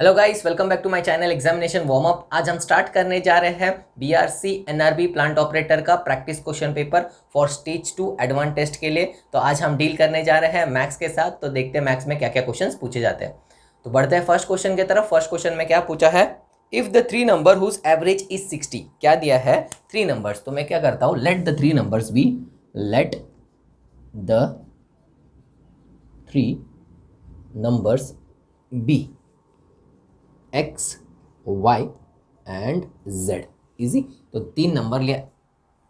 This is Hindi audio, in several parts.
Hello guys, welcome back to my channel examination warm up. आज हम स्टार्ट करने जा रहे हैं बीआरसी एनआरबी प्लांट ऑपरेटर का practice question paper for stage 2 advance test के लिए। तो आज हम डील करने जा रहे हैं मैथ्स के साथ। तो देखते हैं मैथ्स में क्या क्या क्वेश्चंस पूछे जाते हैं। तो बढ़ते हैं फर्स्ट क्वेश्चन की तरफ। फर्स्ट क्वेश्चन में क्या पूछा है, if the three number whose average is 60। क्या दिया है, थ्री नंबर्स। तो मैं क्या करता हूँ, let the three numbers be, let the three numbers be x y and z. Easy. तो तीन नंबर लिया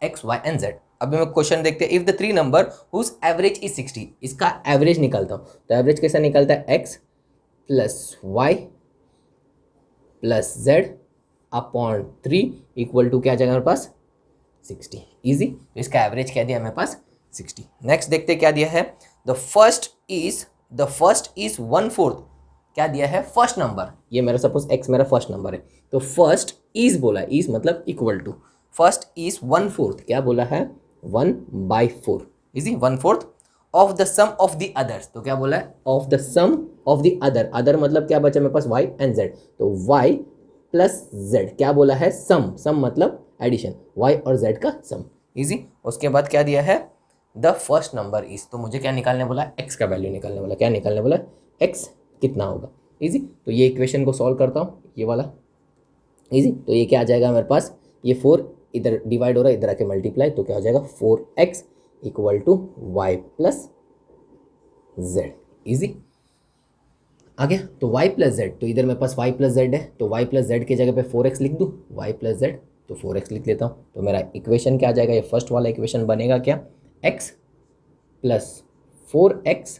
एक्स वाई एंड जेड। अभी मैं क्वेश्चन देखते हैं, if the three number whose average is 60। इसका एवरेज निकालता हूँ। तो एवरेज कैसा निकलता है, x plus y plus z upon 3 equal to क्या आ जाएगा हमारे पास, 60। इजी। तो इसका एवरेज क्या दिया हमारे पास, 60। नेक्स्ट देखते क्या दिया है, द फर्स्ट इज 1/4। क्या दिया है, फर्स्ट नंबर। ये मेरा सपोज एक्स मेरा फर्स्ट नंबर है, तो फर्स्ट इज बोला, इज मतलब इक्वल टू, फर्स्ट इज 1/4। क्या बोला है, 1/4। Easy, 1/4 of the sum of the others. तो क्या बोला है, of the sum of the other. Other मतलब क्या बचा मेरे पास, वाई एंड जेड। तो वाई प्लस जेड क्या बोला है, सम। सम मतलब एडिशन, वाई और जेड का सम। इजी। उसके बाद क्या दिया है, द फर्स्ट नंबर इज। तो मुझे क्या निकालने बोला, एक्स का वैल्यू निकालने बोला। क्या निकालने बोला, एक्स कितना होगा। इजी। तो ये इक्वेशन को सॉल्व करता हूँ, ये वाला। इजी। तो ये क्या आ जाएगा मेरे पास, ये 4 इधर डिवाइड हो रहा है, इधर आके मल्टीप्लाई। तो क्या हो जाएगा, 4x equal to y plus z. Easy. आ गया। तो y प्लस जेड, तो इधर मेरे पास y प्लस जेड है, तो y प्लस जेड की जगह पे 4x लिख दूँ, y प्लस जेड। तो 4x लिख लेता हूँ। तो मेरा इक्वेशन क्या आ जाएगा, ये फर्स्ट वाला इक्वेशन बनेगा क्या, x plus 4x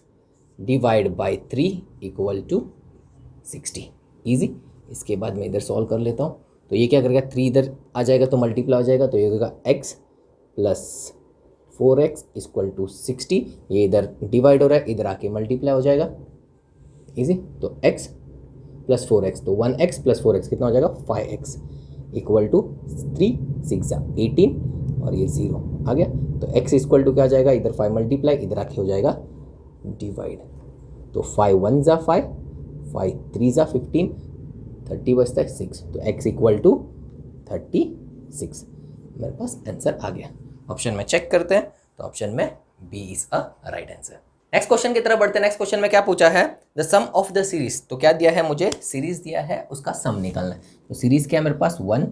divide by 3 equal to 60। Easy. इसके बाद मैं इधर सॉल्व कर लेता हूँ। तो ये क्या करेगा, 3 इधर आ जाएगा तो मल्टीप्लाई हो जाएगा। तो ये होगा x plus 4x equal to 60। ये इधर डिवाइड हो रहा है, इधर आके मल्टीप्लाई हो जाएगा। इजी। तो x प्लस 4x, तो 1x प्लस 4x कितना हो जाएगा, 5x इक्वल टू 3 6 18 और ये 0 आ गया। तो x इक्वल टू क्या आ जाएगा, इधर 5 मल्टीप्लाई, इधर आके हो जाएगा डिवाइड। तो 5 1 ज़ा 5, 5 3 ज़ा 15, 30 बचता है 6। तो x इक्वल टू 36। मेरे पास आंसर आ गया। ऑप्शन में चेक करते हैं, तो ऑप्शन में B is a right answer. Next question की तरफ बढ़ते हैं। नेक्स्ट क्वेश्चन में क्या पूछा है, the sum of the series. तो क्या दिया है, मुझे सीरीज दिया है, उसका सम निकालना है। तो सीरीज क्या है मेरे पास, 1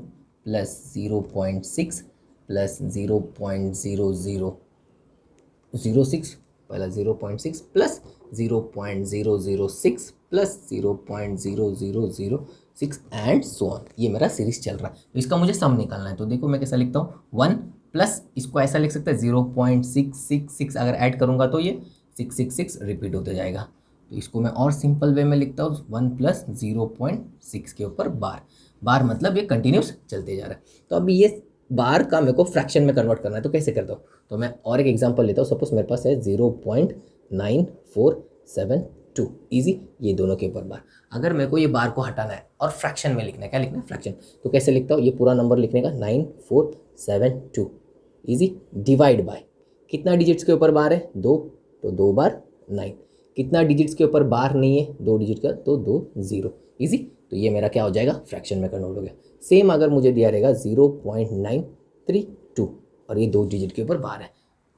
प्लस 0.6 प्लस 0.0006, पहला 0.6 plus 0.006 plus 0.0006 and so on. ये मेरा सीरीज चल रहा है। तो इसका मुझे सम निकालना है। तो देखो मैं कैसा लिखता हूँ, 1 प्लस, इसको ऐसा लिख सकते हैं 0.666, अगर ऐड करूँगा तो ये 666 रिपीट होते जाएगा। तो इसको मैं और सिंपल वे में लिखता हूँ, 1 प्लस 0.6 के ऊपर बार। बार मतलब ये कंटिन्यूस चलते जा रहा है। तो अभी ये बार का मेरे को फ्रैक्शन में कन्वर्ट करना है। तो कैसे करता हूँ, तो मैं और एक एग्जांपल लेता हूँ। सपोज मेरे पास है 0.9472। ईजी। ये दोनों के ऊपर बार। अगर मेरे को ये बार को हटाना है और फ्रैक्शन में लिखना है, क्या लिखना है, फ्रैक्शन। तो कैसे लिखता हूँ, ये पूरा नंबर लिखने का 9472। ईजी। डिवाइड बाय, कितना डिजिट्स के ऊपर बार है, 2, तो 2 बार 9। कितना डिजिट्स के ऊपर बार नहीं है, 2 डिजिट का, तो 2 0। ईजी। तो ये मेरा क्या हो जाएगा, फ्रैक्शन में कन्वर्ट हो गया। सेम अगर मुझे दिया रहेगा 0.932 और ये 2 डिजिट के ऊपर बार है,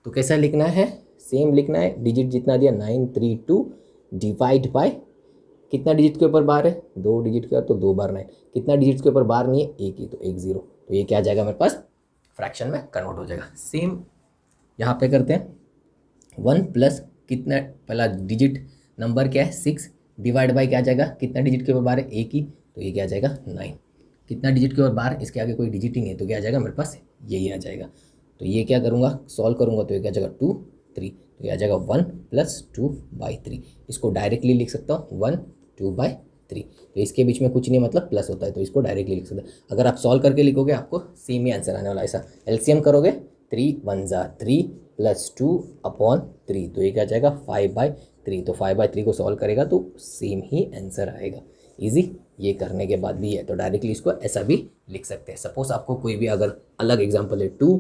तो कैसा लिखना है, सेम लिखना है। डिजिट जितना दिया 932 डिवाइड बाय, कितना डिजिट के ऊपर बार है, 2 डिजिट का, तो 2 बार 9। कितना डिजिट के ऊपर बार नहीं है, 1 ही, तो 1 0। तो ये क्या आ जाएगा मेरे पास, फ्रैक्शन में कन्वर्ट हो जाएगा। सेम यहाँ पे करते हैं, 1 प्लस कितना, पहला डिजिट नंबर क्या है, 6 डिवाइड बाई क्या आ जाएगा, कितना डिजिट के ऊपर बार है, 1 ही, तो ये क्या आ जाएगा 9। कितना डिजिट के ऊपर बार, इसके आगे कोई डिजिट ही नहीं है, तो क्या आ जाएगा मेरे पास, यही आ जाएगा। तो ये क्या करूँगा, सॉल्व करूँगा, तो ये क्या आ जाएगा 2 3, तो ये आ जाएगा 1 प्लस 2/3। इसको डायरेक्टली लिख सकता हूँ 1 2/3। तो इसके बीच में कुछ नहीं, मतलब प्लस होता है, तो इसको डायरेक्टली लिख सकते हैं। अगर आप सॉल्व करके लिखोगे आपको सेम ही आंसर आने वाला है। ऐसा एलसीएम करोगे, 3 1 ज़ा 3 प्लस 2/3, तो ये क्या आ जाएगा 5/3। तो 5/3 को सॉल्व करेगा तो सेम ही आंसर आएगा। इजी। ये करने के बाद भी है, तो डायरेक्टली इसको ऐसा भी लिख सकते हैं। सपोज आपको कोई भी अगर अलग एग्जांपल है, 2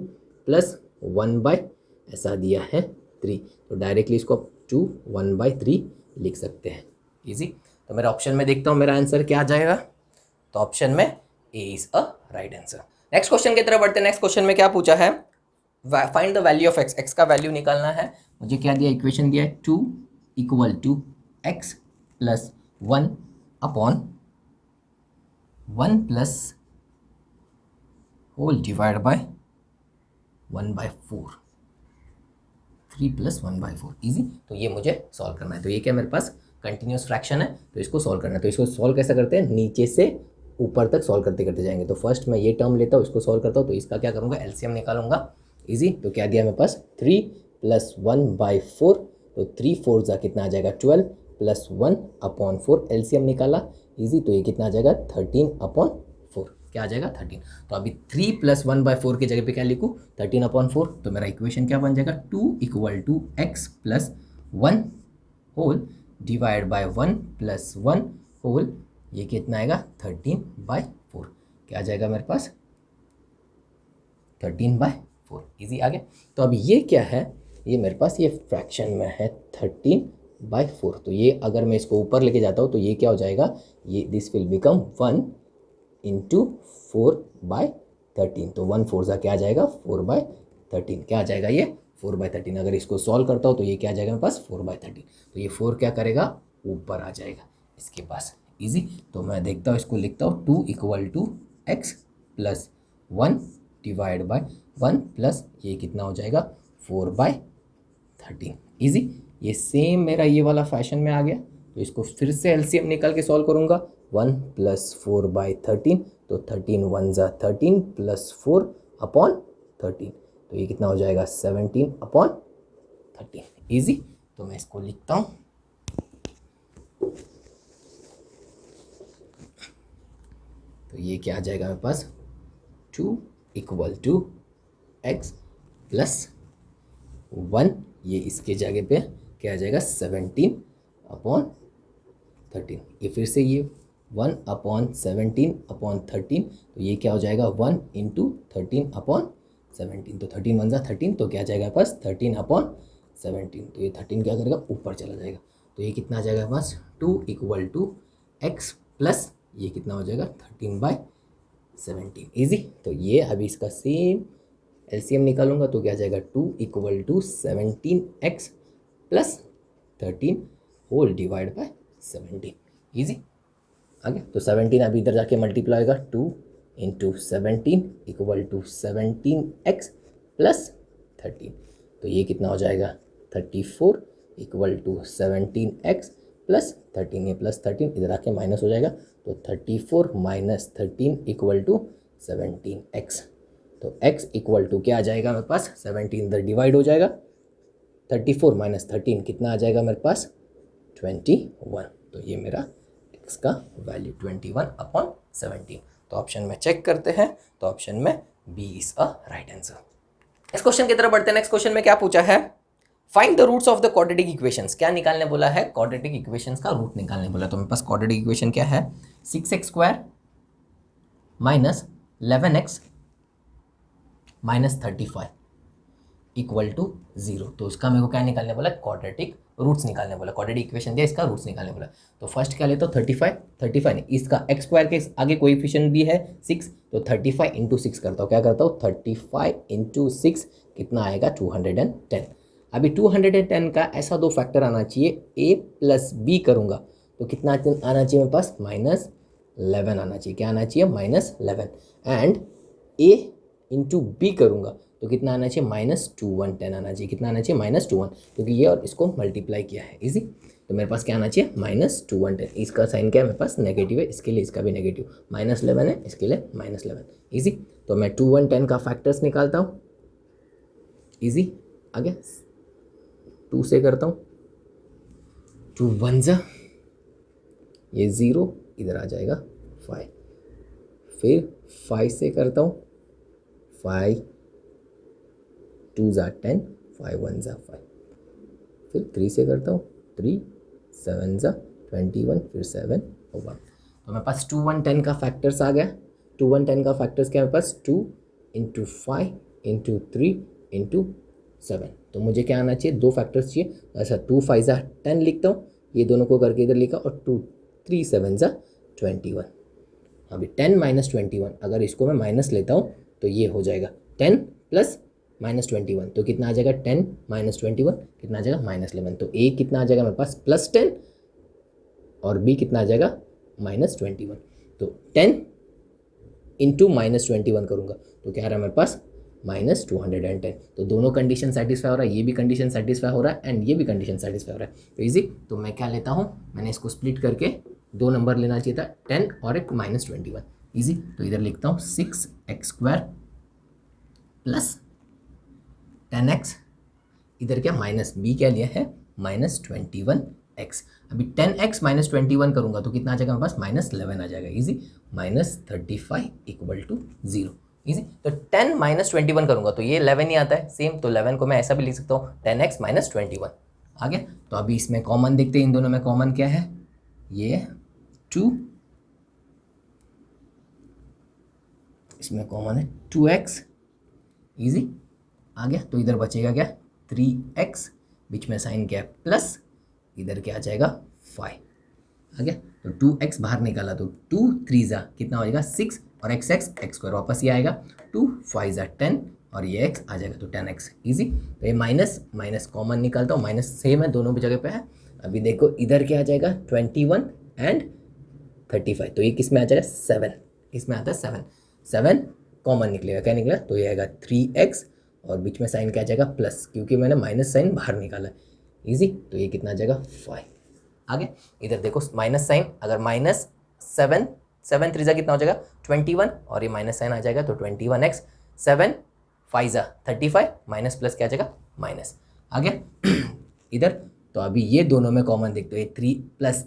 प्लस 1/ ऐसा दिया है 3, तो डायरेक्टली इसको 2 1/3 लिख सकते हैं। इजी। तो मेरा ऑप्शन में देखता हूँ मेरा आंसर क्या आ जाएगा। तो ऑप्शन में A is a right answer. Next question की तरफ बढ़ते हैं। नेक्स्ट क्वेश्चन में क्या पूछा है, find the value of x, x का वैल्यू निकालना है। मुझे क्या दिया, इक्वेशन दिया है 2 equal to x plus 1 upon 1 plus whole divide by 1/4, 3 plus 1/4 easy. तो ये मुझे सॉल्व करना है। तो ये क्या मेरे पास कंटिन्यूस फ्रैक्शन है, तो इसको सॉल्व करना है। तो इसको सॉल्व कैसे करते हैं, नीचे से ऊपर तक सॉल्व करते करते जाएंगे। तो फर्स्ट मैं ये टर्म लेता हूँ, इसको सॉल्व करता हूँ। तो इसका क्या करूँगा, एलसीएम निकालूंगा। इजी। तो क्या दिया मेरे पास 3 प्लस 1/4, तो 3/4 जा कितना आ जाएगा 12 प्लस 1/4 एलसीएम निकाला। इजी। तो ये कितना आ जाएगा 13/4, क्या आ जाएगा 13। तो अभी 3 प्लस 1/4 की जगह पे क्या लिखूँ 13/4। तो मेरा इक्वेशन क्या बन जाएगा 2 equal to x plus 1 whole divide by 1 plus 1 whole, ये कितना आएगा 13/4, क्या आ जाएगा मेरे पास 13/4। इजी। आगे तो अब ये क्या है, ये मेरे पास ये फ्रैक्शन में है 13/4। तो ये अगर मैं इसको ऊपर लेके जाता हूँ तो ये क्या हो जाएगा, ये दिस विल बिकम 1 इंटू 4/13। तो 1/4 सा क्या आ जाएगा 4/13, क्या आ जाएगा ये 4/13। अगर इसको सॉल्व करता हूँ तो ये क्या आ जाएगा मेरे पास 4/13। तो ये 4 क्या करेगा ऊपर आ जाएगा इसके पास। इजी। तो मैं देखता हूँ, इसको लिखता हूँ 2 equal to x plus 1 divide by 1 plus ये कितना हो जाएगा 4/13। इजी। ये सेम मेरा ये वाला फैशन में आ गया। तो इसको फिर से एलसीएम निकाल के सॉल्व करूँगा। 1 प्लस 4/13, तो 13 1 ज़ा 13 प्लस 4/13, तो ये कितना हो जाएगा 17/13। इजी। तो मैं इसको लिखता हूँ। तो ये क्या आ जाएगा मेरे पास 2 इक्वल टू एक्स प्लस 1, ये इसके जगह पे क्या आ जाएगा 17/13। ये फिर से ये 1/17/13, तो ये क्या हो जाएगा 1 इंटू 13/17। तो 13 1 ज़ा 13, तो क्या आ जाएगा पास 13/17। तो ये 13 क्या करेगा ऊपर चला जाएगा। तो ये कितना आ जाएगा पास 2 इक्वल टू एक्स प्लस ये कितना हो जाएगा 13/17। इजी। तो ये अभी इसका सेम एलसीएम निकालूंगा। तो क्या आ जाएगा 2 equal to 17x plus 13 whole divide by 17। Easy. आगे तो 17 अभी इधर जाके मल्टीप्लाई होगा 2 into 17 equal to 17x plus 13। तो ये कितना हो जाएगा 34 इक्वल टू 17x प्लस 13, ये प्लस 13 इधर आके माइनस हो जाएगा। तो 34 माइनस 13 इक्वल टू 17x। तो x इक्वल टू क्या आ जाएगा मेरे पास 17 इधर डिवाइड हो जाएगा। 34 माइनस 13 कितना आ जाएगा मेरे पास 21। तो ये मेरा x का वैल्यू 21/17। तो ऑप्शन में चेक करते हैं। तो ऑप्शन में B is a right answer. Next question की तरफ बढ़ते हैं। नेक्स्ट क्वेश्चन में क्या पूछा है, find the roots of the quadratic equations. क्या निकालने बोला है, क्वाड्रेटिक इक्वेशंस का रूट निकालने बोला। तो मेरे पास क्वाड्रेटिक इक्वेशन क्या है 6x² minus 11x minus 35 equal to 0। तो उसका मेरे को क्या निकालने बोला, क्वाड्रेटिक रूट्स निकालने बोला। क्वाड्रेटिक इक्वेशन दिया, इसका रूट्स निकालने बोला। तो फर्स्ट क्या लेता हूँ 35 नहीं, इसका x² के आगे कोएफिशिएंट भी है 6, तो 35 इंटू 6 करता हूँ। क्या करता हूँ 35 इंटू 6 कितना आएगा 210। अभी 210 का ऐसा दो फैक्टर आना चाहिए, a प्लस बी करूँगा तो कितना आना चाहिए मेरे पास -11 आना चाहिए। क्या आना चाहिए -11। एंड a इंटू बी करूँगा तो कितना आना चाहिए -2110 आना चाहिए। कितना आना चाहिए -21, क्योंकि ये और इसको मल्टीप्लाई किया है। इजी। तो मेरे पास क्या आना चाहिए -2110। इसका साइन क्या है मेरे पास नेगेटिव है, इसके लिए इसका भी नेगेटिव। -11 है, इसके लिए -11। इजी। तो मैं 2110 का फैक्टर्स निकालता हूँ। इजी। आगे 2 से करता हूँ, 2 1 ज़ा ये 0 इधर आ जाएगा 5। फिर 5 से करता हूँ, 5 2 ज़ा 10, 5 1 ज़ा 5। फिर 3 से करता हूँ, 3 7 ज़ा 21, फिर 7 और 1। तो मेरे पास 2 1 10 का फैक्टर्स आ गया। 2 1 10 का फैक्टर्स क्या है मेरे पास 2 इंटू 5 इंटू 3 इंटू 7। तो मुझे क्या आना चाहिए, दो फैक्टर्स चाहिए। अच्छा 2 5 ज़ा 10 लिखता हूँ, ये दोनों को करके इधर लिखा, और 2 3 7 ज़ा 21। अभी 10 माइनस 21, अगर इसको मैं माइनस लेता हूँ तो ये हो जाएगा 10 प्लस माइनस 21, तो कितना आ जाएगा 10 माइनस 21 कितना आ जाएगा -11। तो ए कितना आ जाएगा मेरे पास +10 और बी कितना आ जाएगा -21। तो 10 इंटू -21 करूँगा तो क्या आ रहा है मेरे पास -210। तो दोनों कंडीशन सेटिस्फाई हो रहा है, ये भी कंडीशन सेटिस्फाई हो रहा है एंड ये भी कंडीशन सेटिस्फाई हो रहा है। तो ईजी, तो मैं क्या लेता हूँ, मैंने इसको स्प्लिट करके 2 नंबर लेना चाहिए था, 10 और एक -21। ईजी, तो इधर लिखता हूँ 6x² प्लस 10x, इधर क्या माइनस बी क्या लिया है -21x। अभी 10x -21 करूँगा तो कितना आ जाएगा मेरे पास -11 आ जाएगा। ईजी, -35 = 0। ईजी, तो 10 -21 करूँगा तो ये 11 ही आता है सेम, तो 11 को मैं ऐसा भी लिख सकता हूँ 10x -21 आ गया। तो अभी इसमें कॉमन देखते हैं, इन दोनों में कॉमन क्या है, ये 2, इसमें कॉमन है 2x। ईजी आ गया, तो इधर बचेगा क्या 3x, बीच में साइन क्या है प्लस, इधर क्या आ जाएगा 5 आ गया। तो 2x बाहर निकाला तो 2 3 ज़ा कितना हो जाएगा 6 और x² वापस ये आएगा, 2 5 ज़ा 10 और ये x आ जाएगा तो 10x। ईजी, तो ये माइनस माइनस कॉमन निकालता हूँ, माइनस सेम है दोनों भी जगह पे है। अभी देखो इधर क्या आ जाएगा 21 एंड 35, तो ये किस में आ जाएगा 7, किस में आता है 7 कॉमन निकलेगा, क्या निकला, तो ये आएगा 3x और बीच में साइन क्या आ जाएगा प्लस, क्योंकि मैंने माइनस साइन बाहर निकाला। ईजी, तो ये कितना आ जाएगा 5 आगे। इधर देखो माइनस साइन, अगर -7 7 3 ज़ा कितना हो जाएगा 21 और ये माइनस साइन आ जाएगा तो 21x, 7 5 ज़ा 35 माइनस प्लस क्या आ जाएगा माइनस आगे। इधर तो अभी ये दोनों में कॉमन देखते हो, ये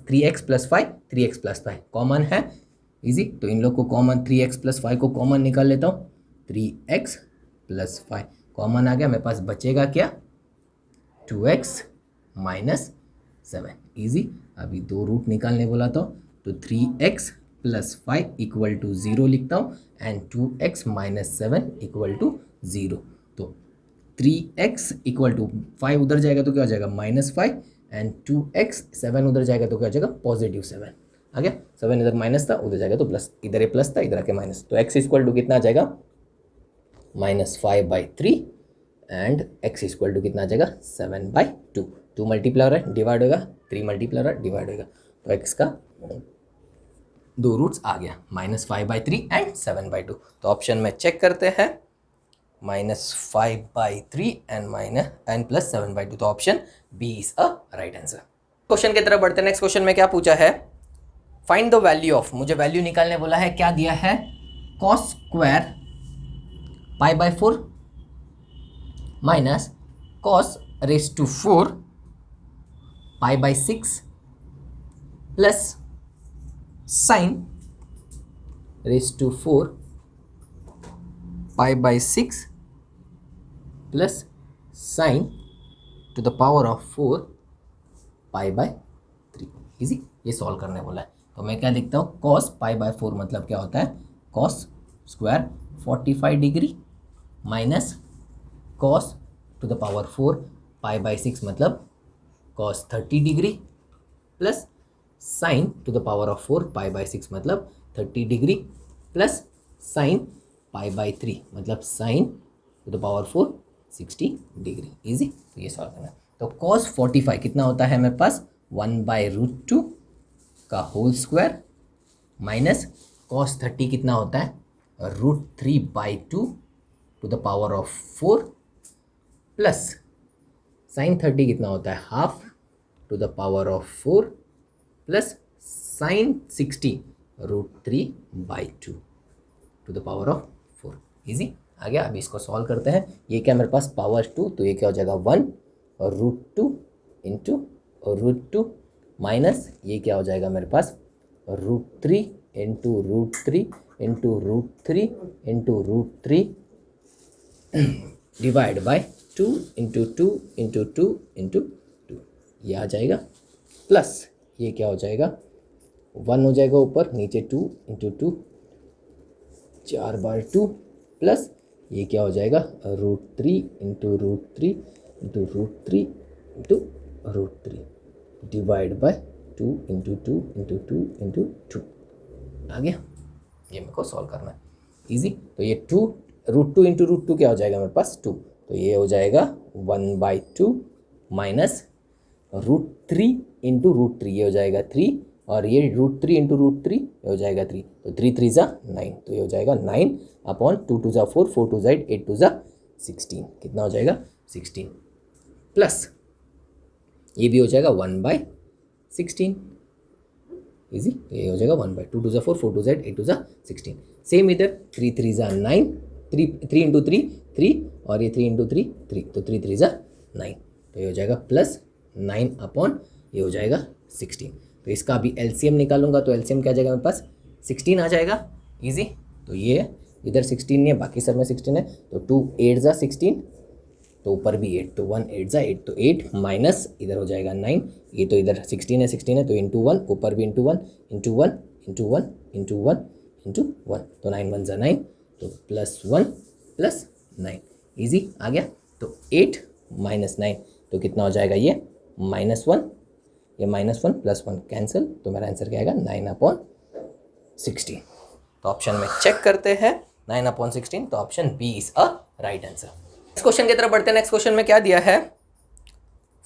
3x + 5 3x + 5 कॉमन है। इजी, तो इन लोग को कॉमन 3x + 5 को कॉमन निकाल लेता हूँ, 3x + 5 कॉमन आ गया, मेरे पास बचेगा क्या 2x - 7। ईजी, अभी 2 रूट निकालने बोला तो 3x + 5 = 0 लिखता हूँ एंड 2x - 7 = 0। तो 3x = 5 उधर जाएगा तो क्या हो जाएगा -5 एंड 2x 7 उधर जाएगा तो क्या हो जाएगा +7 आ गया। 7 इधर माइनस था उधर जाएगा तो प्लस, इधर ये प्लस था इधर आके माइनस, तो x = कितना आ जाएगा -5/3 एंड x = कितना आ जाएगा 7/2। 2 मल्टीप्लाई हो रहा है डिवाइड होगा, 3 मल्टीप्लाई हो रहा है डिवाइड होगा, तो x का 2 रूट्स आ गया -5/3 एंड 7/2। तो ऑप्शन में चेक करते हैं -5/3 एंड +7/2, तो option B is a right answer. Question की तरफ बढ़ते हैं। नेक्स्ट क्वेश्चन में क्या पूछा है, फाइंड द वैल्यू ऑफ, मुझे वैल्यू निकालने बोला है, क्या दिया है cos² π/4 minus cos⁴ π/6 plus sin⁴ π/6 plus sin⁴ π/3। Easy, ये सॉल्व करने बोला है, तो मैं क्या लिखता हूँ cos π/4 मतलब क्या होता है cos² 45 डिग्री माइनस cos⁴ π/6 मतलब cos 30 डिग्री प्लस sin⁴ π/6 मतलब 30 डिग्री प्लस sin π/3 मतलब sin⁴ 60 डिग्री। इजी, तो ये सॉल्व करना है। तो cos 45 कितना होता है मेरे पास 1/√2 का होल स्क्वायर माइनस cos 30 कितना होता है √3/2 to the power of 4 plus sin 30 कितना होता है half to the power of 4 plus sin 60 √3/2 to the power of 4। Easy आ गया। अभी इसको सॉल्व करते हैं। ये क्या मेरे पास पावर 2, तो ये क्या हो जाएगा 1 और √2 इंटू √2 माइनस ये क्या हो जाएगा मेरे पास √3 into √3 into √3 into √3 divide by 2 into 2 into 2 into 2 ये आ जाएगा प्लस ये क्या हो जाएगा 1 हो जाएगा ऊपर, नीचे 2 इंटू 2 4/2 प्लस ये क्या हो जाएगा √3 into √3 into √3 into √3 divide by 2 two into two into two into two. आ गया, ये मेरे को सॉल्व करना है, इजी। तो ये √2 इंटू √2 क्या हो जाएगा मेरे पास 2, तो ये हो जाएगा 1/2 माइनस √3 इंटू √3, ये हो जाएगा 3, और ये √3 इंटू √3 ये हो जाएगा 3, तो 3 3 ज़ा 9, तो ये हो जाएगा 9/2 2 ज़ा 4 4 2 ज़ा 8 8 2 ज़ा 16, कितना हो जाएगा 16, प्लस ये भी हो जाएगा 1/16, इजी। तो ये हो जाएगा 1/2 2 ज़ा 4 4 2 ज़ा 8 8 2 ज़ा 16। सेम इधर 3 3 ज़ा 9, 3 इंटू 3 3, और ये 3 इंटू 3 3, तो 3 3 ज़ा 9, तो ये हो जाएगा प्लस 9/, ये हो जाएगा 16। तो इसका अभी एलसीएम निकालूंगा, तो एलसीएम क्या आ जाएगा मेरे पास 16 आ जाएगा, इजी। तो ये इधर 16 नहीं है, बाकी सब में 16 है, तो 2 8 ज़ा 16, तो ऊपर भी 8, तो 1 8 ज़ा 8, तो 8 माइनस इधर हो जाएगा 9, ये तो इधर 16 है तो इंटू 1, ऊपर भी into 1 into 1 into 1 into 1 into 1, तो 9 1 ज़ा 9, तो +1 + 9, ईजी आ गया। तो 8 माइनस 9, तो कितना हो जाएगा ये -1, ये -1 + 1 कैंसिल, तो मेरा आंसर क्या आएगा 9/16। तो ऑप्शन में चेक करते हैं 9/16, तो option B is a right answer. Next question की तरफ बढ़ते हैं। नेक्स्ट क्वेश्चन में क्या दिया है,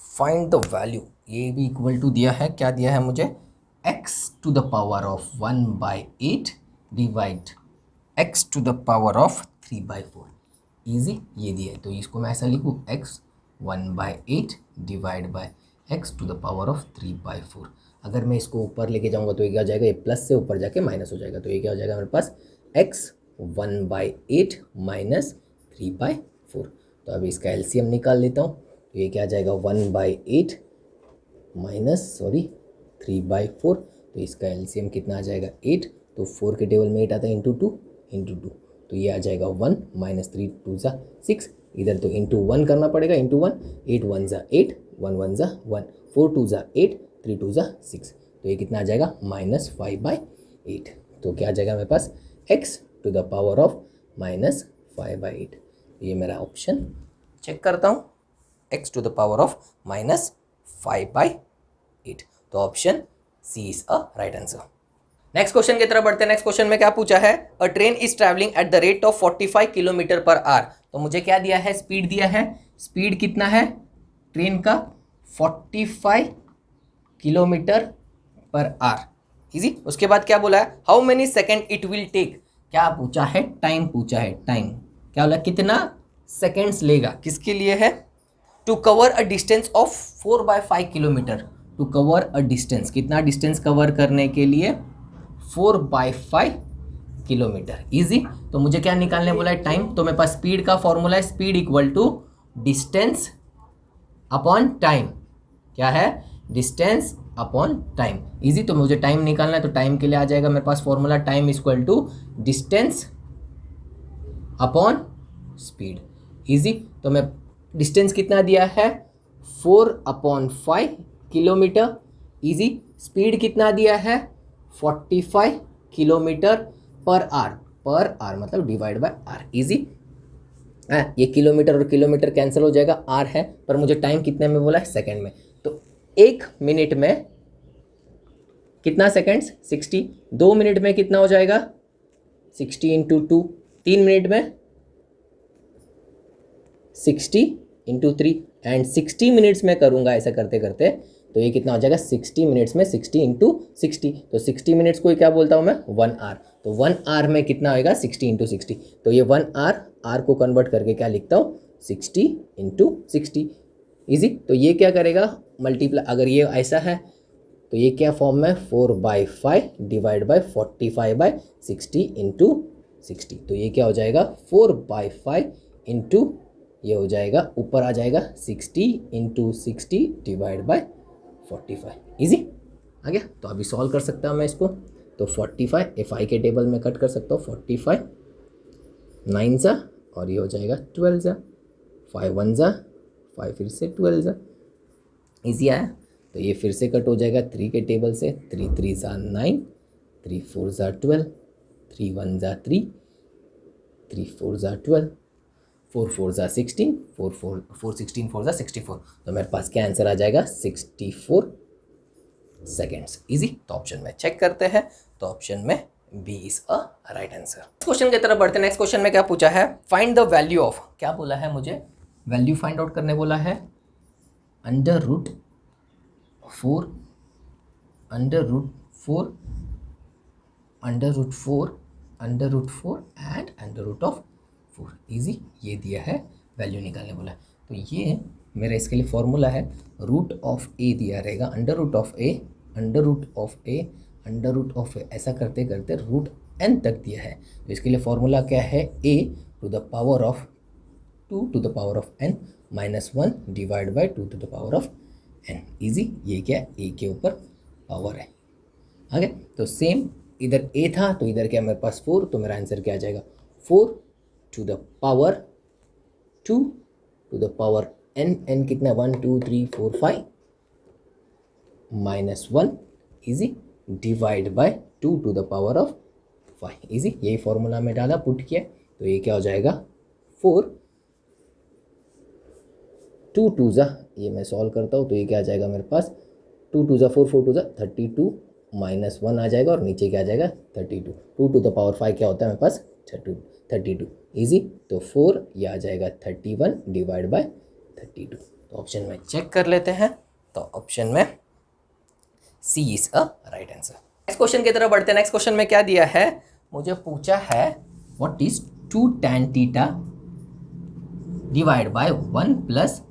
फाइंड द वैल्यू, ये भी इक्वल टू दिया है, क्या दिया है मुझे, x⁻1 1/8 डिवाइड x⁻3/4, ईजी, ये दिया है, तो इसको मैं ऐसा लिखूँ x 1/8 डिवाइड बाय x⁻3/4। अगर मैं इसको ऊपर लेके जाऊंगा तो ये क्या हो जाएगा, ये प्लस से ऊपर जाके माइनस हो जाएगा, तो ये क्या हो जाएगा मेरे पास x 1/8 माइनस 3/4। तो अभी इसका एलसीएम निकाल लेता हूँ, तो ये क्या आ जाएगा 1/8 माइनस 3/4, तो इसका एलसीएम कितना आ जाएगा 8, तो 4 के टेबल में 8 आता है इंटू 2 इंटू 2, तो ये आ जाएगा 1 माइनस 3 2 ज़ा 6, इधर तो इंटू 1 करना पड़ेगा, इंटू 1, 8 1 ज़ा 8 1 1 ज़ा 1 4 2 ज़ा 8 3 2 ज़ा 6, तो ये कितना आ जाएगा -5/8। तो क्या आ जाएगा मेरे पास x⁻⁻5/8, ये मेरा ऑप्शन चेक करता हूँ, x⁻⁻5/8, तो option C is a right answer. Next question की तरफ बढ़ते हैं। नेक्स्ट क्वेश्चन में क्या पूछा है, अ train is travelling at the rate of 45 kilometre per hour. तो मुझे क्या दिया है, स्पीड दिया है, स्पीड कितना है ट्रेन का 45 किलोमीटर पर आवर, इजी। उसके बाद क्या बोला है, how many second it will take, क्या पूछा है, टाइम पूछा है, टाइम क्या बोला, कितना सेकेंड्स लेगा, किसके लिए है, to cover a distance of 4/5 kilometre, to cover a distance, कितना डिस्टेंस कवर करने के लिए 4/5 किलोमीटर, इजी। तो मुझे क्या निकालने बोला है, टाइम, तो मेरे पास स्पीड का फॉर्मूला है, speed equal to distance upon time, क्या है, डिस्टेंस अपॉन टाइम, इजी। तो मुझे टाइम निकालना है, तो टाइम के लिए आ जाएगा मेरे पास formula, time equal to distance upon speed, easy. तो मैं डिस्टेंस कितना दिया है 4/5 किलोमीटर, इजी। स्पीड कितना दिया है 45 किलोमीटर पर आवर मतलब डिवाइड बाय आर, इजी। ये किलोमीटर और किलोमीटर कैंसिल हो जाएगा, आर है, पर मुझे टाइम कितने में बोला है, सेकंड में, तो 1 मिनट में कितना सेकंड्स 60, 2 मिनट में कितना हो जाएगा 60 इंटू 2, 3 मिनट में 60 इंटू 3, एंड 60 मिनट्स में करूँगा ऐसा करते करते, तो ये कितना हो जाएगा 60 मिनट्स में 60 इंटू 60, तो 60 मिनट्स को क्या बोलता हूँ मैं 1 आवर, तो 1 आवर में कितना होएगा 60 इंटू 60, तो ये 1 आवर को कन्वर्ट करके क्या लिखता हूँ 60 इंटू 60, ईजी। तो ये क्या करेगा मल्टीप्लाई, अगर ये ऐसा है तो ये क्या फॉर्म में 4/5 डिवाइड बाय 45/60 इंटू 60, तो ये क्या हो जाएगा 4/5 इंटू, ये हो जाएगा ऊपर आ जाएगा 60 इंटू 60 डिवाइड बाय 45, इजी आ गया। तो अभी सॉल्व कर सकता हूँ मैं इसको, तो 45 FI के टेबल में कट कर सकता हूँ, 45 9 ज़ा, और ये हो जाएगा 12 ज़ा, 5 1 ज़ा 5 फिर से 12 ज़ा, ईजी आया। तो ये फिर से कट हो जाएगा 3 के टेबल से, 3 3 ज़ा 9, 3 4 ज़ा 12, 3 1 ज़ा 3, 3 4 ज़ा 12, 4 4 ज़ा 16, 4 16 4 ज़ा 64, तो मेरे पास क्या आंसर आ जाएगा 64 सेकेंड्स। इजी। तो ऑप्शन में चेक करते हैं, तो ऑप्शन में B is a right answer. Question की तरफ बढ़ते हैं। नेक्स्ट क्वेश्चन में क्या पूछा है, फाइंड द वैल्यू ऑफ, क्या बोला है मुझे, वैल्यू फाइंड आउट करने बोला है, under root 4 under root 4 under root 4 under root 4 and under root of 4। Easy. ये दिया है, वैल्यू निकालने बोला है। तो ये मेरा इसके लिए फॉर्मूला है, रूट ऑफ ए दिया रहेगा, under root of A under root of A under root of A, ऐसा करते करते रूट एन तक दिया है। तो इसके लिए फॉर्मूला क्या है, A to the power of 2 to the power of n minus 1 divide by 2 to the power of n। Easy. ये क्या है, ए के ऊपर पावर है। आगे तो सेम, इधर a था तो इधर क्या मेरे पास 4, तो मेरा आंसर क्या आ जाएगा, 4 to the power 2 to the power n कितना 1 2 3 4 5 minus 1 easy divide by 2 to the power of 5। Easy. यही फॉर्मूला में डाला, पुट किया, तो ये क्या हो जाएगा, 4 2 2 ज़ा, ये मैं सॉल्व करता हूँ तो ये क्या आ जाएगा मेरे पास, 2 2 ज़ा 4 4 2 ज़ा 32 माइनस 1 आ जाएगा और नीचे क्या आ जाएगा 32। 2 टू द पावर 5 क्या होता है मेरे पास 32। इजी। तो 4 ये आ जाएगा 31 डिवाइड बाय 32। तो ऑप्शन में चेक कर लेते हैं, तो ऑप्शन में C is a right answer. Next question की तरफ बढ़ते हैं। नेक्स्ट क्वेश्चन में क्या दिया है, मुझे पूछा है what is 2 tan theta divide by 1 plus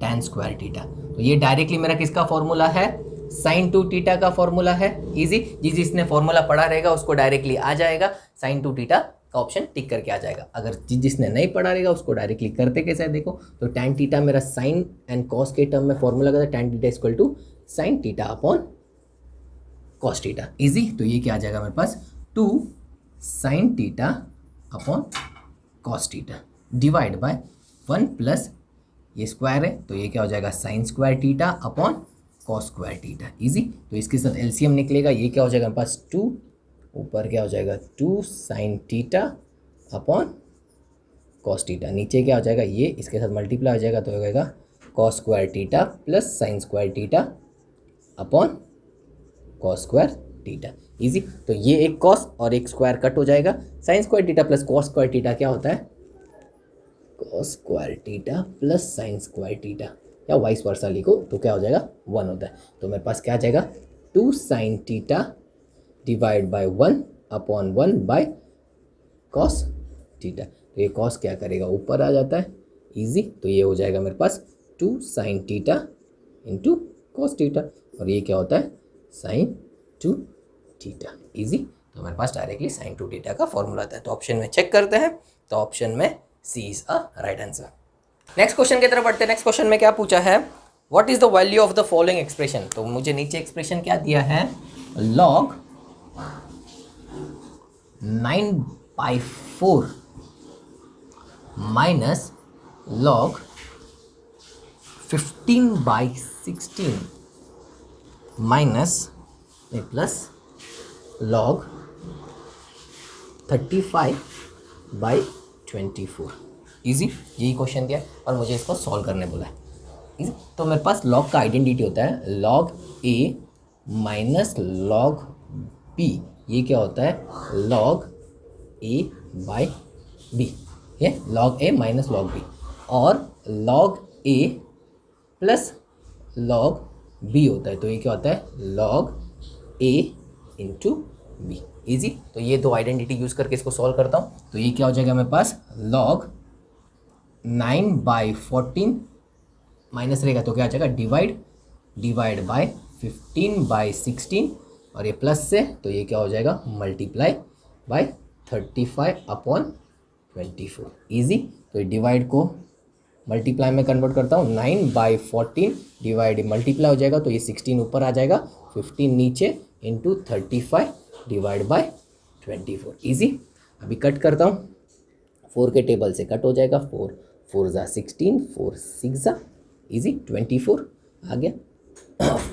tan square theta. तो ये डायरेक्टली मेरा किसका फॉर्मूला है, sin 2 थीटा का फॉर्मूला है। इजी। जिसने फॉर्मूला पढ़ा रहेगा उसको डायरेक्टली आ जाएगा, sin 2 थीटा का ऑप्शन टिक करके आ जाएगा। अगर जिसने नहीं पढ़ा रहेगा उसको डायरेक्टली करते कैसे है, देखो तो tan थीटा मेरा sin एंड cos के टर्म में फॉर्मूला का था, tan theta equal to sin theta upon cos theta. Easy. तो ये क्या आ जाएगा मेरे पास, 2 sin theta upon cos theta divide by 1 plus ये स्क्वायर है तो ये क्या हो जाएगा sin square theta upon cos square theta. Easy. तो इसके साथ एलसीएम निकलेगा, ये क्या हो जाएगा मेरे पास 2, ऊपर क्या हो जाएगा 2 sin theta upon cos theta, नीचे क्या हो जाएगा ये इसके साथ मल्टीप्लाई हो जाएगा तो हो जाएगा cos square theta plus sin square theta upon cos square theta. Easy. तो ये एक cos और एक स्क्वायर कट हो जाएगा, sin square theta plus cos square theta क्या होता है, cos square theta plus sin square theta, या वाइस वर्सा लिखो तो क्या हो जाएगा 1 होता है। तो मेरे पास क्या आ जाएगा 2 sin theta divide by 1 upon 1 by cos theta. तो ये cos क्या करेगा ऊपर आ जाता है। इजी। तो ये हो जाएगा मेरे पास 2 sin theta into cos theta, और ये क्या होता है sin 2 थीटा। इजी। तो मेरे पास डायरेक्टली sin 2 थीटा का फॉर्मूला आता है। तो ऑप्शन में चेक करते हैं, तो ऑप्शन में C is a right answer. Next question की तरफ बढ़ते हैं। नेक्स्ट क्वेश्चन में क्या पूछा है, what is the value of the following expression. तो मुझे नीचे एक्सप्रेशन क्या दिया है, log 9/4 minus log 15/16 minus plus log 35/24। Easy. यही क्वेश्चन दिया और मुझे इसको सॉल्व करने बोला है। इजी। तो मेरे पास log का आइडेंटिटी होता है log a minus log b, ये क्या होता है log a बाई b, ये log a minus log b, और log a plus log b होता है तो ये क्या होता है log a into b। Easy. तो ये दो आइडेंटिटी यूज़ करके इसको सॉल्व करता हूँ, तो ये क्या हो जाएगा मेरे पास log 9/14 माइनस रहेगा तो क्या आ जाएगा डिवाइड बाय 15/16, और ये प्लस से तो ये क्या हो जाएगा मल्टीप्लाई बाय 35/24। इजी। तो ये डिवाइड को मल्टीप्लाई में कन्वर्ट करता हूँ, 9/14 डिवाइड मल्टीप्लाई हो जाएगा तो ये 16 ऊपर आ जाएगा, 15 नीचे इंटू 35 डिवाइड बाय 24। इजी। अभी कट करता हूँ, 4 के टेबल से कट हो जाएगा, 4 4 ज़ा 16, 4 6 ज़ा इजी 24 आ गया,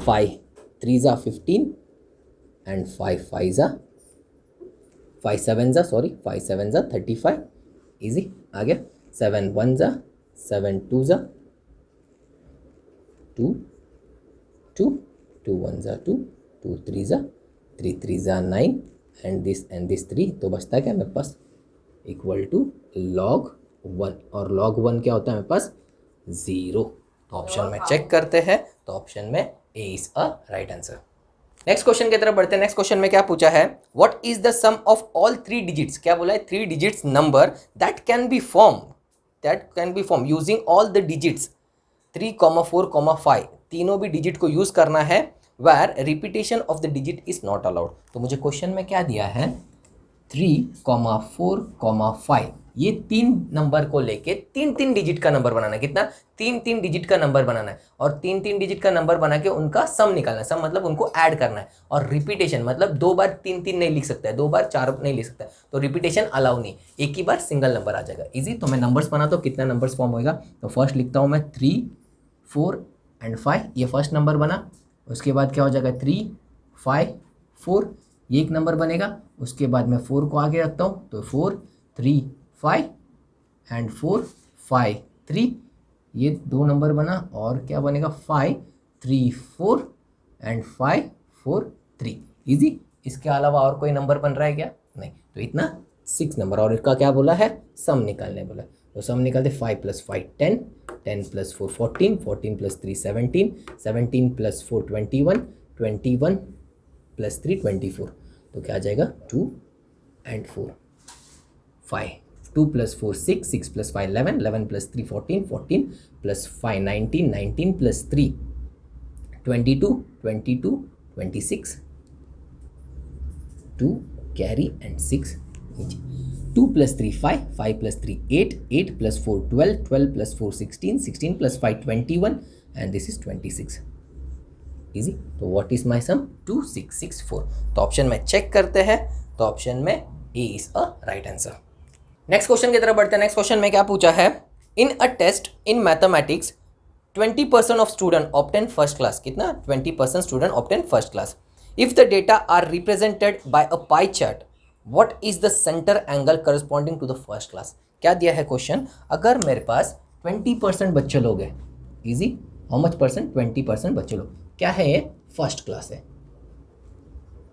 5 3 ज़ा 15 एंड 5 5 ज़ा 5 7 ज़ा 35 इजी आ गया, 7 1 ज़ा 7 2 ज़ा 2 2 2 1 ज़ा 2, 2 3 ज़ा 3, 3 ज़ा 9 एंड दिस 3, तो बचता है क्या मेरे पास इक्वल टू log 1, और log 1 क्या होता है मेरे पास 0। तो ऑप्शन में चेक करते हैं, तो ऑप्शन में A is a right answer. Next question की तरफ बढ़ते हैं। नेक्स्ट क्वेश्चन में क्या पूछा है, what is the sum of all 3 digits, क्या बोला है 3 digits number that can be form using all the digits 3, 4, 5, तीनों भी डिजिट को यूज करना है, where repetition of the digit is not allowed. तो मुझे क्वेश्चन में क्या दिया है 3, 4, 5, ये 3 नंबर को लेके 3 डिजिट का नंबर बनाना है। कितना 3 डिजिट का नंबर बनाना है, और 3 डिजिट का नंबर बना के उनका सम निकालना है। सम मतलब उनको ऐड करना है, और रिपीटेशन मतलब 2 बार 3 नहीं लिख सकता है, 2 बार 4 नहीं लिख सकता है, तो रिपीटेशन अलाउ नहीं, एक ही बार सिंगल नंबर आ जाएगा। इजी। तो मैं नंबर्स बनाता हूँ, कितना नंबर्स फॉर्म होगा। तो फर्स्ट लिखता हूँ मैं 3, 4 एंड 5, ये फर्स्ट नंबर बना। उसके बाद क्या हो जाएगा 3, 5, 4, ये एक नंबर बनेगा। उसके बाद मैं 4 को आगे रखता हूँ, तो 4, 3, 5 एंड 4, 5, 3, ये 2 नंबर बना। और क्या बनेगा 5, 3, 4 एंड 5, 4, 3। इजी। इसके अलावा और कोई नंबर बन रहा है क्या, नहीं। तो इतना 6 नंबर, और इसका क्या बोला है सम निकालने बोला। तो सम निकालते 5 + 5 10, 10 + 4 14, 14 + 3 17, 17 + 4 21, 21 + 3 24। तो क्या आ जाएगा 2 एंड 4 5, 2 + 4 6, 6 + 5 11, 11 + 3 14, 14 + 5 19, 19 + 3 22, 22 26, 2 carry and 6 नीचे। 2 + 3 5, 5 + 3 8, 8 + 4 12, 12 + 4 16, 16 + 5 21 and this is 26। इजी। तो व्हाट इज माय सम 2664। तो ऑप्शन में चेक करते हैं, तो ऑप्शन में A is a right answer. Next question की तरफ बढ़ते हैं। नेक्स्ट क्वेश्चन में क्या पूछा है, in a test in mathematics 20% of student obtain first class. कितना 20% student obtain first class. If the data are represented by a pie chart, what is the centre angle corresponding to the first class. क्या दिया है क्वेश्चन, अगर मेरे पास 20% बच्चे लोग हैं, इजी, हाउ मच परसेंट 20% बच्चे लोग, क्या है ये फर्स्ट क्लास है।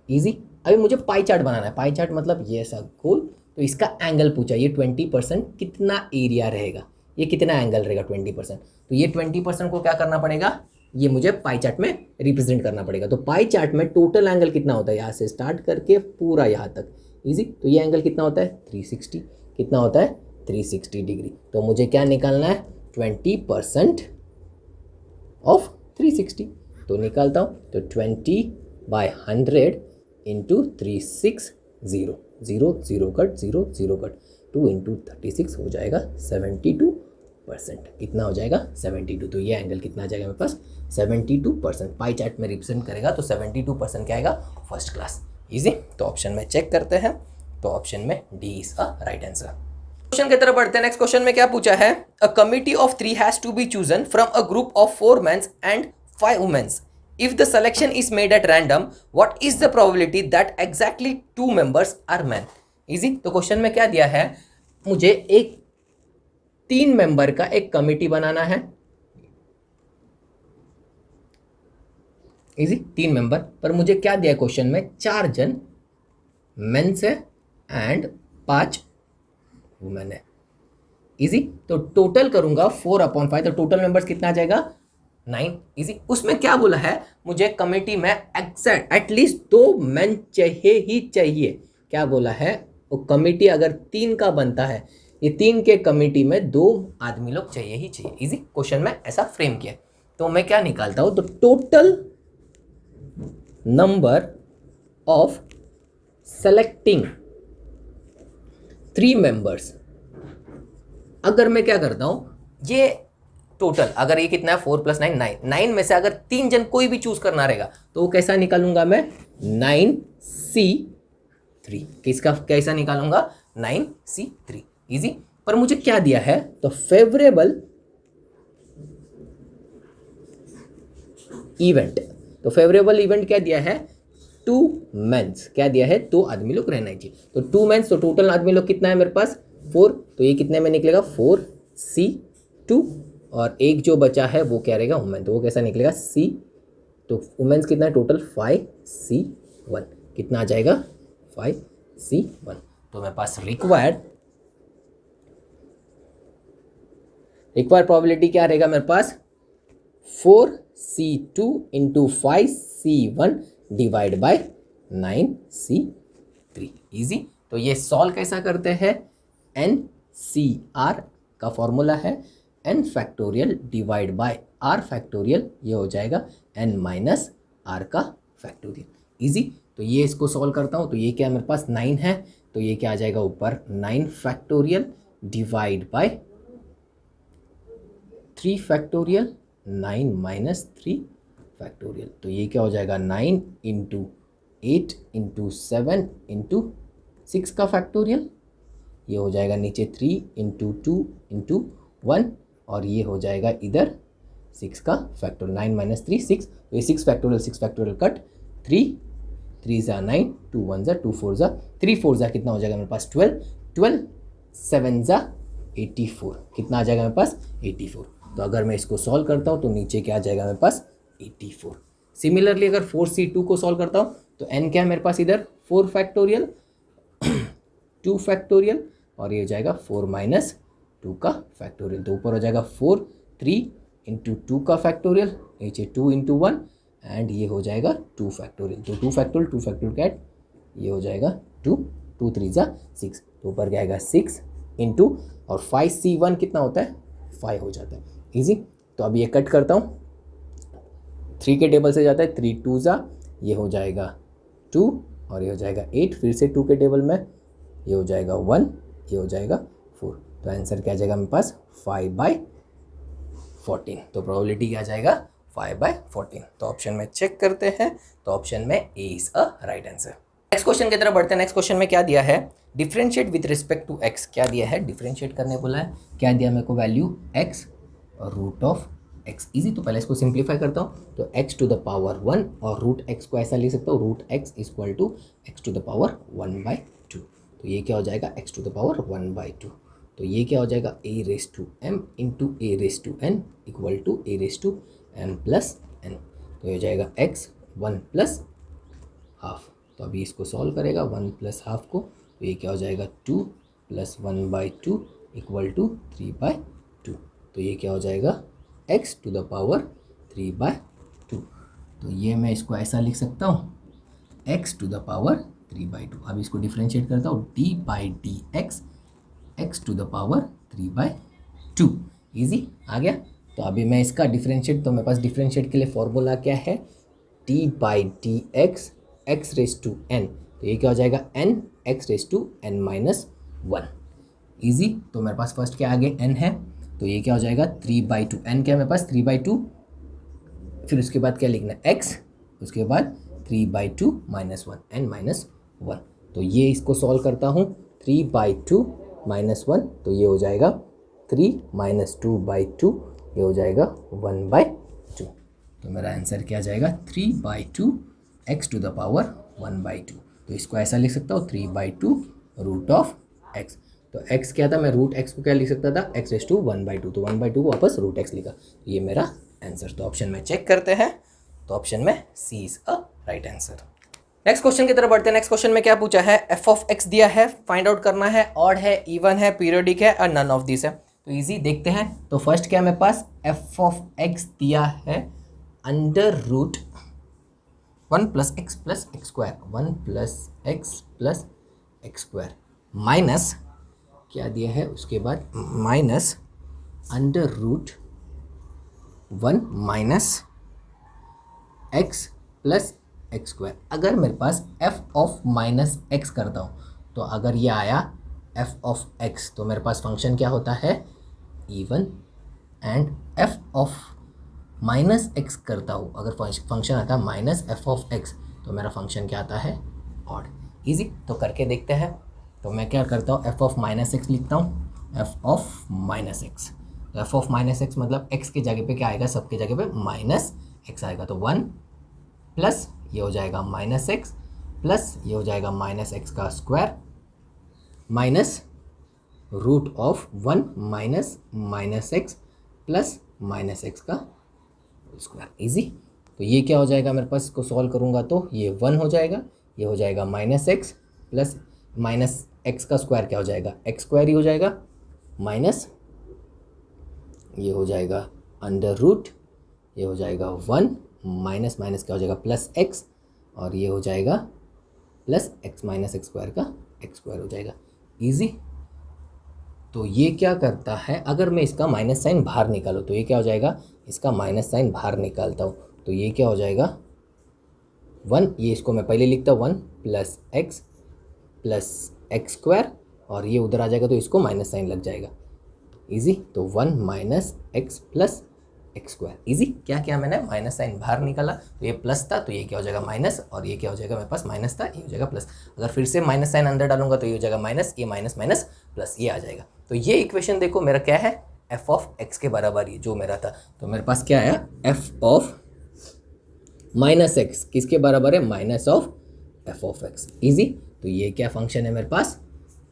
इजी। अभी मुझे पाई चार्ट बनाना है, पाई चार्ट मतलब ये ऐसा गोल, तो इसका एंगल पूछा, ये 20% कितना एरिया रहेगा, ये कितना एंगल रहेगा 20%। तो ये 20% को क्या करना पड़ेगा, ये मुझे पाई चार्ट में रिप्रेजेंट करना पड़ेगा। तो पाई चार्ट में टोटल एंगल कितना होता है, यहाँ से स्टार्ट करके पूरा यहाँ तक। इजी। तो ये एंगल कितना होता है 360, कितना होता है 360 डिग्री। तो मुझे क्या निकालना है 20% ऑफ 360। तो निकालता हूँ, तो 20/100 इंटू 360, 0 0 कट 0 0 कट 2 इंटू 36 हो जाएगा 72%। कितना हो जाएगा 72। तो ये एंगल कितना आ जाएगा मेरे पास 72%। पाई चार्ट में रिप्रेजेंट करेगा तो 72% क्या आएगा फर्स्ट क्लास। इजी। तो ऑप्शन में चेक करते हैं, तो ऑप्शन में D is a right answer. Question की तरफ बढ़ते हैं। नेक्स्ट क्वेश्चन में क्या पूछा है, a committee of 3 has to be chosen from a group of 4 mens and 5 womens. If the selection is made at random, what is the probability that exactly 2 members are men? Easy। तो क्वेश्चन में क्या दिया है, मुझे एक 3 मेंबर का एक कमिटी बनाना है। इजी। 3 मेंबर, पर मुझे क्या दिया क्वेश्चन में 4 जन मेंस है एंड 5 वुमेन है। इजी। तो टोटल करूंगा 4/5, तो टोटल मेंबर्स कितना आ जाएगा 9। इजी। उसमें क्या बोला है, मुझे कमेटी में एग्जैक्ट एटलीस्ट 2 मेन चाहिए ही चाहिए। क्या बोला है, वो कमेटी अगर 3 का बनता है, ये 3 के कमेटी में 2 आदमी लोग चाहिए ही चाहिए। इजी। क्वेश्चन में ऐसा फ्रेम किया। तो मैं क्या निकालता हूं, तो total number of selecting 3 members, अगर मैं क्या करता हूं, ये टोटल अगर ये कितना है 4 + 9 9, 9 में से अगर 3 जन कोई भी चूज करना रहेगा तो वो कैसा निकालूंगा मैं 9C3। किसका कैसा निकालूंगा 9C3। इजी। पर मुझे क्या दिया है, तो फेवरेबल इवेंट। तो फेवरेबल इवेंट क्या दिया है 2 मेंस, क्या दिया है 2 आदमी लोग रहना चाहिए। तो 2 मेंस, तो टोटल आदमी लोग कितना है मेरे पास 4, तो ये कितने में निकलेगा 4C2, और एक जो बचा है वो क्या रहेगा वुमेन, तो वो कैसा निकलेगा तो वुमेन्स कितना है टोटल 5C1, कितना आ जाएगा 5C1। तो मेरे पास रिक्वायर्ड प्रोबेबिलिटी क्या रहेगा मेरे पास 4C2 into 5C1 divide by 9C3। Easy. तो ये सॉल्व कैसा करते हैं, NCR का फॉर्मूला है n factorial divide by r factorial, ये हो जाएगा n माइनस r का फैक्टोरियल। इजी। तो ये इसको सॉल्व करता हूँ, तो ये क्या मेरे पास 9 है, तो ये क्या आ जाएगा ऊपर 9 factorial divide by 3 factorial, 9 minus 3 factorial. तो ये क्या हो जाएगा 9 इंटू 8 इंटू 7 इंटू 6 का फैक्टोरियल, ये हो जाएगा नीचे 3 इंटू 2 इंटू 1, और ये हो जाएगा इधर 6 का फैक्टोरियल। 9 माइनस 3 6, तो ये 6 फैक्टोरियल कट, 3 3 ज़ा 9, 2 1 ज़ा 2 4 ज़ा 3 4 ज़ा कितना हो जाएगा मेरे पास 12, 12 7 ज़ा 84, कितना आ जाएगा मेरे पास 84। तो अगर मैं इसको सॉल्व करता हूँ तो नीचे क्या आ जाएगा मेरे पास 84। सिमिलरली अगर 4C2 को सॉल्व करता हूँ तो n क्या है मेरे पास इधर 4 फैक्टोरियल 2 फैक्टोरियल, और ये हो जाएगा 4 माइनस 2 का फैक्टोरियल। तो ऊपर हो जाएगा 4 3 इंटू 2 का फैक्टोरियल, नीचे 2 इंटू 1, एंड ये हो जाएगा 2 फैक्टोरियल। तो 2 फैक्टोरियल कैट, ये हो जाएगा 2 2 3 ज़ा 6, तो ऊपर क्या आएगा 6 इंटू, और 5C1 कितना होता है 5 हो जाता है। इजी। तो अब ये कट करता हूँ, 3 के टेबल से जाता है 3 2 ज़ा, ये हो जाएगा 2, और ये हो जाएगा 8, फिर से 2 के टेबल में, ये हो जाएगा 1, ये हो जाएगा 4। तो आंसर क्या आ जाएगा मेरे पास 5/14। तो प्रोबेबिलिटी क्या आ जाएगा 5/14। तो ऑप्शन में चेक करते हैं, तो ऑप्शन में A is a right answer. Next question की तरफ बढ़ते हैं। नेक्स्ट क्वेश्चन में क्या दिया है, differentiate with respect to x. क्या दिया है, डिफरेंशिएट करने बोला है, क्या दिया मेरे को वैल्यू x और रूट ऑफ x। इजी। तो पहले इसको सिंप्लीफाई करता हूँ, तो x टू द पावर 1, और रूट x को ऐसा लिख सकता हूँ, root x equal to x to the power 1/2। तो ये क्या हो जाएगा x टू द पावर 1/2। तो ये क्या हो जाएगा a raise to m into a raise to n equal to a raise to m plus n। तो ये हो जाएगा x 1 प्लस हाफ। तो अभी इसको सॉल्व करेगा 1 प्लस हाफ को, तो ये क्या हो जाएगा 2 प्लस 1/2 इक्वल टू 3/2। तो ये क्या हो जाएगा x टू द पावर 3/2। तो ये मैं इसको ऐसा लिख सकता हूँ x टू द पावर 3/2। अब इसको डिफ्रेंशिएट करता हूँ d/dx x to the power 3/2। Easy. आ गया। तो अभी मैं इसका डिफ्रेंशिएट, तो मेरे पास डिफ्रेंशिएट के लिए फॉर्मूला क्या है d/dx x raise to n। तो ये क्या हो जाएगा n x raise to n minus 1। Easy. तो मेरे पास फर्स्ट क्या आगे n है, तो ये क्या हो जाएगा 3/2। n क्या है मेरे पास 3/2, फिर उसके बाद क्या लिखना है x, उसके बाद 3/2 माइनस 1, n माइनस 1। तो ये इसको सॉल्व करता हूँ, 3/2 माइनस 1, तो ये हो जाएगा 3 माइनस 2/2, ये हो जाएगा 1/2। तो मेरा आंसर क्या जाएगा 3/2 x टू द पावर 1/2। तो इसको ऐसा लिख सकता हूँ 3/2 रूट ऑफ x। तो x क्या था, मैं रूट x को क्या लिख सकता था x रेस टू 1/2, तो 1/2 को वापस रूट x लिखा। तो ये मेरा आंसर। तो ऑप्शन में चेक करते हैं, तो ऑप्शन में C is a right answer. Next question की तरफ बढ़ते हैं। नेक्स्ट क्वेश्चन में क्या पूछा है, एफ ऑफ एक्स दिया है, फाइंड आउट करना है, ऑड है, इवन है, पीरियोडिक है, और नन ऑफ दिस है। तो इजी देखते हैं। तो फर्स्ट क्या मेरे पास एफ ऑफ एक्स दिया है under root 1 plus x square, 1 plus x square minus क्या दिया है, उसके बाद minus under root 1 minus x plus x square. अगर मेरे पास एफ ऑफ माइनस एक्स करता हूँ, तो अगर ये आया एफ ऑफ एक्स, तो मेरे पास फंक्शन क्या होता है even, and F of minus x करता हूँ, अगर फंक्शन आता है माइनस एफ ऑफ एक्स, तो मेरा फंक्शन क्या आता है ऑड। इजी। तो करके देखते हैं। तो मैं क्या करता हूँ, एफ ऑफ माइनस एक्स लिखता हूँ, एफ ऑफ माइनस एक्स। तो एफ ऑफ माइनस एक्स मतलब एक्स की जगह पे क्या आएगा, सबके जगह पे माइनस एक्स आएगा। तो 1 प्लस ये हो जाएगा माइनस एक्स, प्लस ये हो जाएगा माइनस एक्स का square, minus root of 1 minus x plus minus x का स्क्वायर। इजी। तो ये क्या हो जाएगा मेरे पास, इसको सॉल्व करूँगा तो ये 1 हो जाएगा, ये हो जाएगा -x प्लस -x का स्क्वायर क्या हो जाएगा, x स्क्वायर ही हो जाएगा, माइनस ये हो जाएगा √, ये हो जाएगा 1 माइनस माइनस क्या हो जाएगा +x, और ये हो जाएगा plus x minus x square का x स्क्वायर हो जाएगा। इजी। तो ये क्या करता है, अगर मैं इसका माइनस साइन बाहर निकालूँ तो ये क्या हो जाएगा, इसका माइनस साइन बाहर निकालता हूँ तो ये क्या हो जाएगा 1, ये इसको मैं पहले लिखता हूँ 1 प्लस एक्स स्क्वायर, और ये उधर आ जाएगा तो इसको माइनस साइन लग जाएगा। इजी। तो 1 minus x plus x square. Easy. क्या किया मैंने, माइनस साइन बाहर निकाला तो ये प्लस था तो ये क्या हो जाएगा माइनस, और ये क्या हो जाएगा मेरे पास माइनस था, ये हो जाएगा प्लस। अगर फिर से माइनस साइन अंदर डालूंगा तो ये हो जाएगा माइनस, ये माइनस माइनस प्लस, ये आ जाएगा। तो ये इक्वेशन देखो मेरा क्या है, एफ ऑफ एक्स के बराबर ही जो मेरा था। तो मेरे पास क्या आया, एफ ऑफ माइनस एक्स किसके बराबर है, minus of F of x. Easy. तो ये क्या फंक्शन है मेरे पास,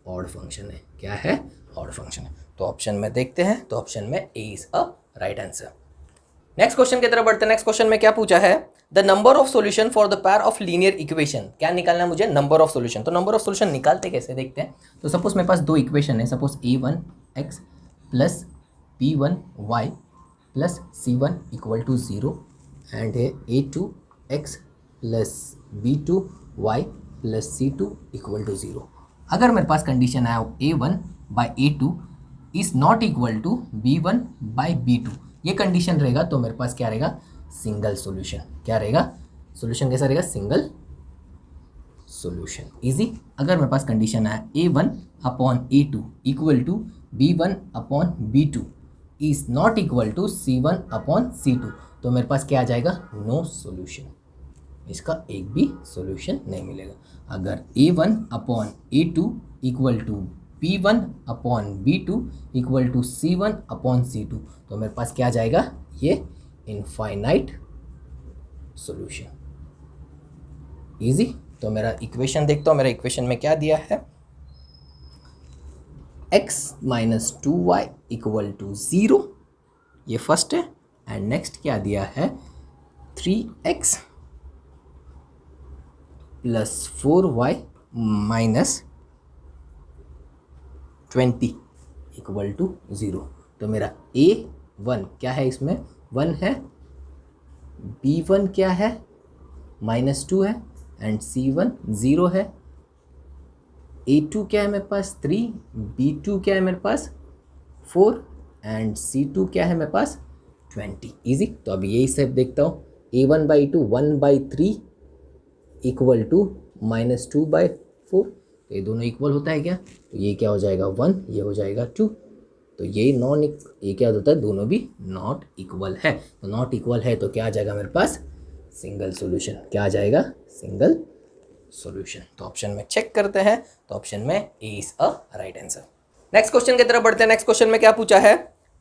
ऑड फंक्शन है। क्या है, ऑड फंक्शन है। तो ऑप्शन में देखते हैं, तो ऑप्शन में A is a right answer. Next question की तरफ बढ़ते हैं। नेक्स्ट क्वेश्चन में क्या पूछा है, the number of solution for the pair of linear equation. क्या निकालना है मुझे, नंबर ऑफ सॉल्यूशन। तो नंबर ऑफ सॉल्यूशन निकालते कैसे देखते हैं। तो सपोज मेरे पास दो इक्वेशन है, suppose a1x plus b1y plus c1 equal to 0 and a2x plus b2y plus c2 equal to 0। अगर मेरे पास कंडीशन आया a1 by a2 is not equal to b1 by b2, ये कंडीशन रहेगा तो मेरे पास क्या रहेगा, सिंगल सॉल्यूशन। क्या रहेगा, सॉल्यूशन कैसा रहेगा, सिंगल सॉल्यूशन। इजी। अगर मेरे पास कंडीशन आया a1 upon a2 equal to b1 upon b2 is not equal to c1 upon c2, तो मेरे पास क्या आ जाएगा, नो सॉल्यूशन। इसका एक भी सॉल्यूशन नहीं मिलेगा। अगर a1 upon a2 equal to b1 upon b2 equal to c1 upon c2, तो मेरे पास क्या आ जाएगा, ये इनफाइनाइट सॉल्यूशन। इजी। तो मेरा इक्वेशन देखता हूँ, मेरा इक्वेशन में क्या दिया है, x minus 2y equal to 0, ये फर्स्ट है। एंड नेक्स्ट क्या दिया है, 3x plus 4y minus 20 equal to 0। तो मेरा a1 क्या है, इसमें 1 है, b1 क्या है, -2 है, एंड c1 0 है, a2 क्या है मेरे पास 3, b2 क्या है मेरे पास 4, एंड c2 क्या है मेरे पास 20। इजी। तो अभी यही स्टेप देखता हूँ, a1/2 1/3 इक्वल टू -2/4, तो ये दोनों इक्वल होता है क्या, तो ये क्या हो जाएगा 1, ये हो जाएगा 2, तो ये ये क्या होता है, दोनों भी नॉट इक्वल है। तो नॉट इक्वल है तो क्या आ जाएगा मेरे पास, सिंगल सॉल्यूशन। क्या आ जाएगा, सिंगल सॉल्यूशन। तो ऑप्शन में चेक करते हैं, तो ऑप्शन में A is a right answer. Next question की तरफ बढ़ते हैं। नेक्स्ट क्वेश्चन में क्या पूछा है,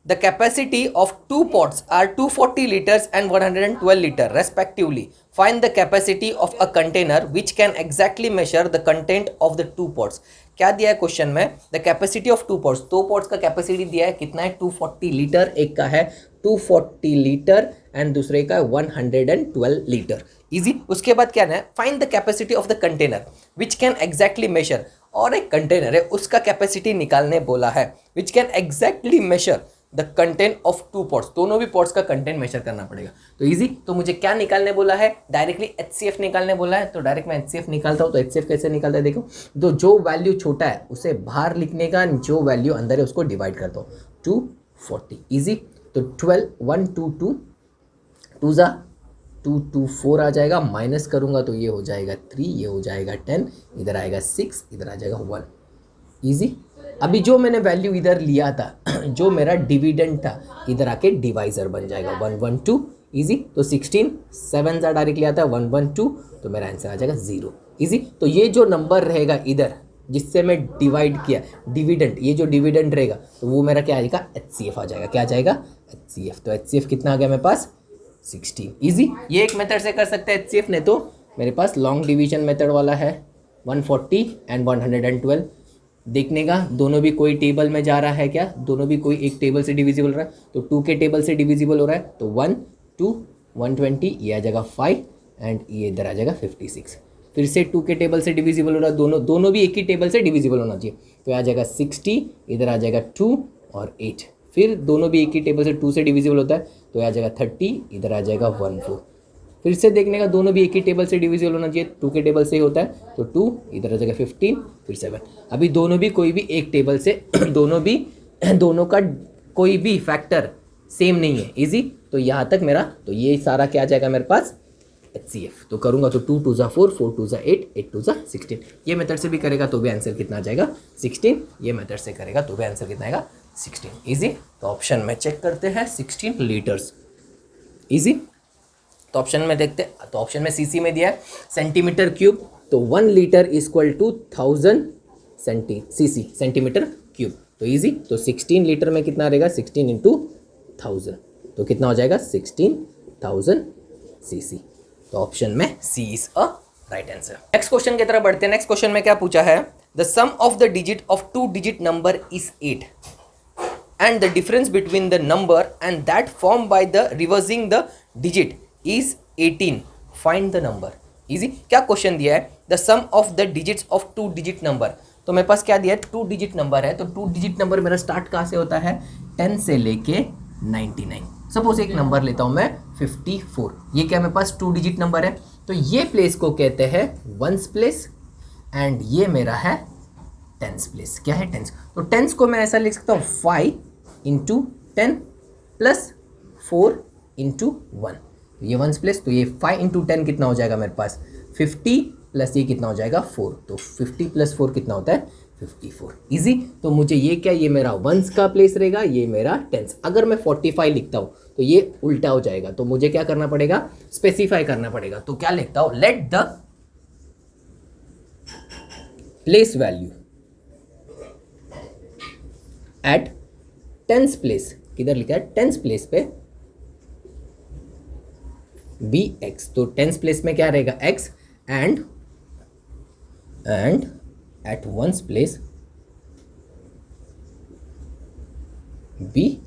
the capacity of 2 pots are 240 litres and 112 litre respectively. Find the capacity of a container which can exactly measure the content of the 2 pots। क्या दिया है क्वेश्चन में, the capacity of 2 pots, 2 pots का कैपेसिटी दिया है कितना है, 240 लीटर, एक का है 240 लीटर एंड दूसरे का 112 लीटर। इजी। उसके बाद क्या है, find the capacity of the container which can exactly measure, और एक कंटेनर है उसका कैपेसिटी निकालने बोला है, which can exactly measure the content of 2 pots, दोनों भी pots का कंटेंट मेजर करना पड़ेगा। तो इजी। तो मुझे क्या निकालने बोला है, डायरेक्टली HCF निकालने बोला है, तो डायरेक्ट मैं HCF निकालता हूँ। तो HCF कैसे निकालता है, देखो, तो जो वैल्यू छोटा है उसे बाहर लिखने का, जो वैल्यू अंदर है उसको डिवाइड करता हूँ, 240। इजी। तो 12 1 2 2 2 जा 2 2 4 आ जाएगा, माइनस करूँगा तो ये हो जाएगा 3, ये हो जाएगा 10, इधर आएगा 6, इधर आ जाएगा 1। इजी। अभी जो मैंने वैल्यू इधर लिया था, जो मेरा डिविडेंड था, इधर आके डिवाइजर बन जाएगा 112। इजी। तो 16 7 जा डायरेक्ट लिया था 112, तो मेरा आंसर आ जाएगा 0। इजी। तो ये जो नंबर रहेगा इधर जिससे मैं डिवाइड किया डिविडेंड, ये जो डिविडेंड रहेगा तो वो मेरा क्या आएगा, HCF आ जाएगा। क्या आ जाएगा, HCF। तो HCF कितना आ गया मेरे पास, 16। इजी। ये एक मेथड से कर सकते हैं HCF, ने तो मेरे पास लॉन्ग डिवीजन मेथड वाला है, 140 एंड 112 देखने का, दोनों भी कोई टेबल में जा रहा है क्या, दोनों भी कोई एक टेबल से डिविजिबल हो रहा है, तो 2 के टेबल से डिविजिबल हो रहा है, तो 1 2 120, ये आ जाएगा 5 एंड ये इधर आ जाएगा 56। फिर से 2 के टेबल से डिविजिबल हो रहा है, दोनों भी एक ही टेबल से डिविजिबल होना चाहिए। तो आ जाएगा 60, इधर आ जाएगा 2 और 8। फिर दोनों भी एक ही टेबल से 2 से डिविजिबल होता है, तो आ जाएगा 30, इधर आ जाएगा 14। फिर से देखने का दोनों भी एक ही टेबल से डिविजिबल होना चाहिए, 2 के टेबल से ही होता है, तो 2, इधर आ जाएगा 15, फिर 7। अभी दोनों भी कोई भी एक टेबल से दोनों का कोई भी फैक्टर सेम नहीं है, इजी। तो यहाँ तक मेरा, तो ये सारा क्या आ जाएगा मेरे पास HCF। तो करूँगा तो 2 2 जा 4, 4 2 जा 8, 8 2 जा 16। ये मेथड से भी करेगा तो भी आंसर कितना आ जाएगा 16। ये मेथड से करेगा तो भी आंसर कितना आएगा 16। इजी। तो ऑप्शन में चेक करते हैं 16 लीटर्स। इजी। तो ऑप्शन में देखते हैं, तो ऑप्शन में सीसी में दिया है सेंटीमीटर क्यूब, तो 1 litre equal to 1000 CC centimetre cube. तो इजी। तो 16 लीटर में कितना रहेगा 16 इंटू 1000, तो कितना हो जाएगा 16,000 सीसी। तो ऑप्शन में C is a right answer. Next question की तरफ बढ़ते हैं। नेक्स्ट क्वेश्चन में क्या पूछा है, the sum of the digit of 2 digit number is 8 and the difference between the number and that formed by the reversing the digit is 18, find the number। easy। क्या क्वेश्चन दिया है, the sum of the digits of 2 digit number। तो मेरे पास क्या दिया है 2 डिजिट नंबर है, तो 2 डिजिट नंबर मेरा स्टार्ट कहाँ से होता है 10 से लेके 99। सपोज एक नंबर लेता हूँ मैं 54, ये क्या मेरे पास 2 डिजिट नंबर है, तो ये प्लेस को कहते हैं वंस प्लेस एंड ये मेरा है टेंस प्लेस। क्या है टेंस, तो टेंस को मैं ऐसा लिख सकता हूँ 5 इंटू 10 प्लस 4 इंटू 1। ये वंस प्लेस, तो ये 5 इंटू 10 कितना हो जाएगा मेरे पास 50 प्लस ये कितना हो जाएगा 4, तो 50 प्लस 4 कितना होता है 54। इजी। तो मुझे ये क्या, ये मेरा वंस का प्लेस रहेगा, ये मेरा टेंस। अगर मैं 45 लिखता हूँ तो ये उल्टा हो जाएगा, तो मुझे क्या करना पड़ेगा स्पेसिफाई करना पड़ेगा। तो क्या लिखता हूँ, let the place value at tens place, किधर लिखा है टेंस प्लेस पे बी एक्स। तो टेंस प्लेस में क्या रहेगा x and at ones place be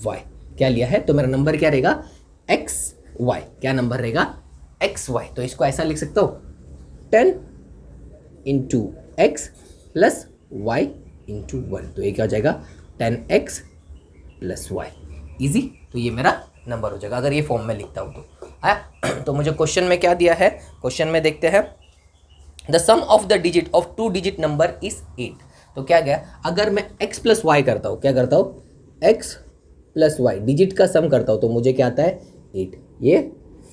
y. क्या लिया है, तो मेरा नंबर क्या रहेगा एक्स वाई। क्या नंबर रहेगा एक्स वाई। तो इसको ऐसा लिख सकता हूँ 10 into x plus y into 1। तो ये क्या हो जाएगा 10x प्लस वाई। ईजी। तो ये मेरा नंबर हो जाएगा अगर ये फॉर्म में लिखता हूँ तो आया। तो मुझे क्वेश्चन में क्या दिया है, क्वेश्चन में देखते हैं the sum of the digit of 2 digit number is 8। तो क्या गया, अगर मैं x प्लस वाई करता हूँ, क्या करता हूँ x प्लस वाई डिजिट का सम करता हूँ, तो मुझे क्या आता है 8। ये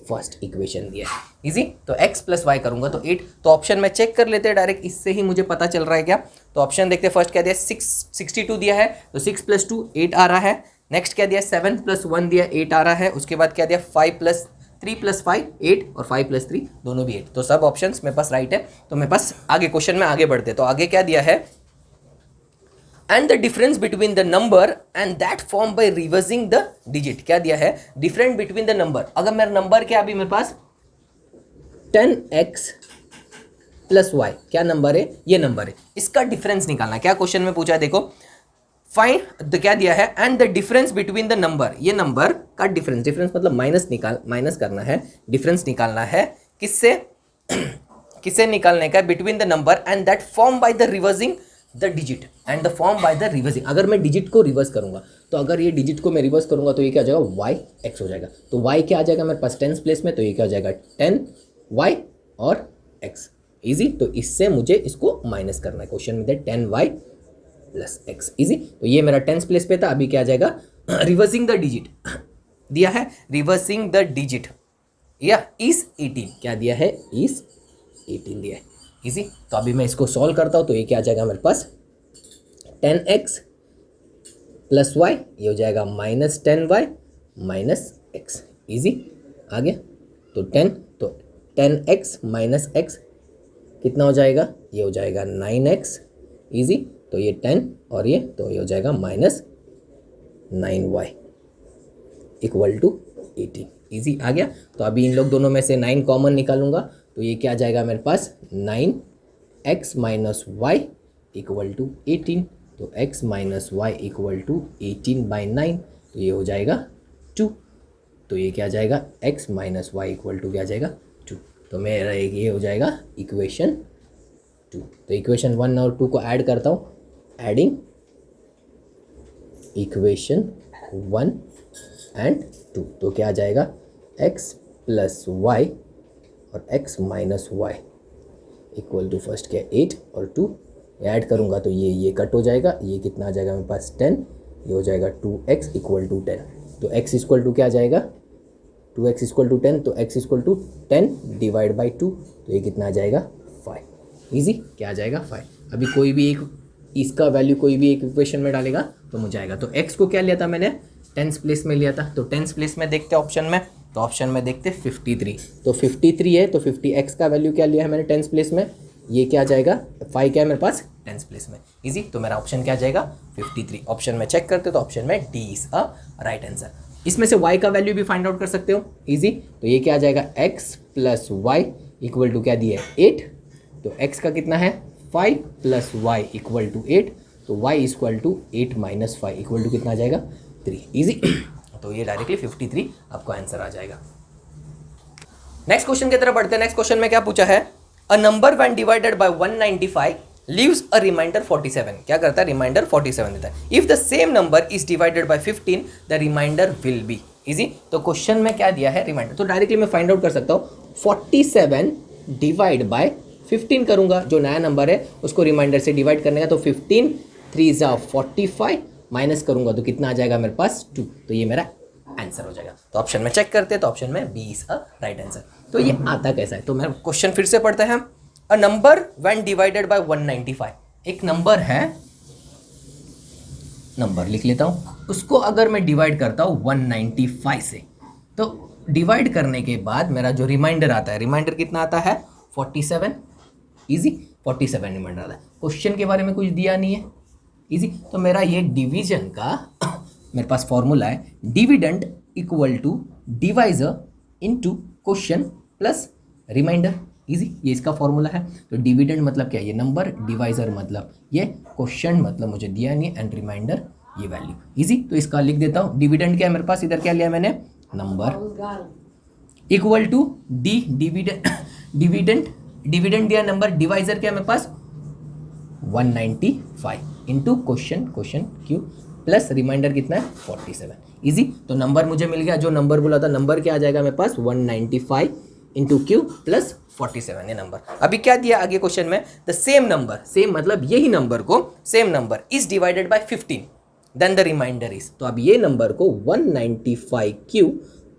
फर्स्ट इक्वेशन दिया है। इजी। तो x प्लस वाई करूंगा तो 8। तो ऑप्शन में चेक कर लेते हैं डायरेक्ट, इससे ही मुझे पता चल रहा है क्या। तो ऑप्शन देखते हैं, फर्स्ट क्या दिया 62 दिया है, तो 6 + 2 8 आ रहा है। नेक्स्ट क्या दिया 7 + 1 दिया 8 आ रहा है। उसके बाद क्या दिया 3 + 5 8 और 5 + 3 दोनों भी 8। तो सब ऑप्शन मेरे पास राइट है। तो मेरे पास आगे क्वेश्चन में आगे बढ़ते, तो आगे क्या दिया है, and the difference between the number and that form by reversing the digit. क्या दिया है, डिफरेंस बिटवीन द नंबर। अगर मेरा नंबर क्या अभी मेरे पास 10x प्लस वाई, क्या नंबर है, ये नंबर है, इसका डिफरेंस निकालना। क्या क्वेश्चन में पूछा है देखो, फाइंड क्या दिया है, and the difference between the number, ये नंबर का डिफरेंस, डिफरेंस मतलब माइनस करना है, डिफरेंस निकालना है किससे किसे निकालने का, between the number and that form by the reversing the digit and the form by the reversing. अगर मैं डिजिट को रिवर्स करूंगा, तो अगर ये डिजिट को मैं रिवर्स करूंगा तो ये क्या हो जाएगा वाई एक्स हो जाएगा। तो वाई क्या आ जाएगा मेरे पास टेंस प्लेस में, तो ये क्या हो जाएगा 10 वाई और एक्स। इजी। तो इससे मुझे इसको माइनस करना है, क्वेश्चन में दे 10 वाई प्लस एक्स। इजी। तो ये मेरा टेंस प्लेस पे था, अभी क्या आ जाएगा रिवर्सिंग द डिजिट दिया है, रिवर्सिंग द डिजिट या इज 18। क्या दिया है, इज 18 दिया है। इजी। तो अभी मैं इसको सॉल्व करता हूँ, तो ये क्या आ जाएगा मेरे पास 10x प्लस वाई, ये हो जाएगा -10y माइनस एक्स। इजी। आ गया। तो 10x माइनस एक्स कितना हो जाएगा, ये हो जाएगा 9x। इजी। तो ये 10 और ये, तो ये हो जाएगा -9y इक्वल टू 18। इजी। आ गया। तो अभी इन लोग दोनों में से 9 कॉमन निकालूंगा, तो ये क्या आ जाएगा मेरे पास 9x minus y equal to 18। तो x minus y equal to 18/9, तो ये हो जाएगा 2। तो ये क्या आ जाएगा x minus y equal to क्या आ जाएगा 2। तो मेरा एक ये हो जाएगा इक्वेशन 2। तो इक्वेशन 1 और 2 को ऐड करता हूँ, एडिंग इक्वेशन 1 एंड 2, तो क्या आ जाएगा x प्लस वाई और x minus y equal to first क्या 8 और 2 ऐड करूँगा तो ये कट हो जाएगा, ये कितना आ जाएगा मेरे पास 10, ये हो जाएगा 2x इक्वल टू 10। तो x इक्वल टू क्या आ जाएगा 2x इक्वल टू 10, तो x equal to 10 divide by 2, तो ये कितना आ जाएगा 5। ईजी क्या आ जाएगा 5। अभी कोई भी एक इसका वैल्यू कोई भी एक इक्वेशन में डालेगा तो मुझे आएगा। तो x को क्या लिया था मैंने 10th प्लेस में लिया था, तो 10th प्लेस में देखते ऑप्शन में, तो ऑप्शन में देखते 53। तो 53 है तो 50x का वैल्यू क्या लिया है मैंने 10th प्लेस में, ये क्या आ जाएगा 5 क्या है मेरे पास 10th प्लेस में। इजी, तो मेरा ऑप्शन क्या आ जाएगा 53। ऑप्शन में चेक करते तो ऑप्शन में D is a right answer. इसमें से y का वैल्यू भी फाइंड आउट कर सकते हो इजी, तो ये क्या आ जाएगा x plus y equal to क्या दिया है 8, तो x का कितना है 5 प्लस वाई इक्वल टू 8, तो y equal to 8 minus 5 equal to कितना आ जाएगा 3। इजी तो ये डायरेक्टली 53 आपको आंसर आ जाएगा। नेक्स्ट क्वेश्चन की तरफ बढ़ते हैं। नेक्स्ट क्वेश्चन में क्या पूछा है, a number when divided by 195 leaves a remainder 47। क्या करता है रिमाइंडर 47 देता है। If the same number is divided by 15 the remainder will be. Easy, तो क्वेश्चन में क्या दिया है रिमाइंडर, तो डायरेक्टली मैं फाइंड आउट कर सकता हूँ 47 डिवाइड बाय 15 करूंगा, जो नया नंबर है उसको रिमाइंडर से डिवाइड करने का, तो 15 3 जा 45 माइनस करूंगा तो कितना आ जाएगा मेरे पास 2, तो ये मेरा आंसर हो जाएगा। तो ऑप्शन में चेक करते हैं, तो ऑप्शन में B is a right answer. तो ये आता कैसा है, तो मैं क्वेश्चन फिर से पढ़ते हैं। अ नंबर व्हेन डिवाइडेड बाय 195, एक नंबर है, नंबर लिख लेता हूं, उसको अगर मैं डिवाइड करता हूं 195 से, तो डिवाइड करने के बाद मेरा जो रिमाइंडर आता है, रिमाइंडर कितना आता है 47। इजी, 47 रिमाइंडर आता है। क्वेश्चन के बारे में कुछ दिया नहीं है। इजी, तो मेरा ये डिवीजन का मेरे पास फॉर्मूला है, dividend equal to divisor into question plus remainder. Easy, ये इसका फॉर्मूला है। तो डिविडेंड मतलब क्या है, ये नंबर, डिवाइजर मतलब ये, क्वेश्चन मतलब मुझे दिया नहीं, एंड रिमाइंडर ये वैल्यू। इजी, तो इसका लिख देता हूँ। डिविडेंड क्या है मेरे पास, इधर क्या लिया मैंने number, equal to the dividend दिया नंबर, डिवाइजर क्या है मेरे पास 195 into question Q plus remainder कितना है 47। इजी, तो नंबर मुझे मिल गया, जो नंबर बोला था, नंबर क्या आ जाएगा मेरे पास 195 इंटू क्यू प्लस 47 ये नंबर। अभी क्या दिया आगे क्वेश्चन में, द सेम नंबर, सेम मतलब यही नंबर को, same number is divided by 15 then the remainder is. तो अब ये नंबर को 195 क्यू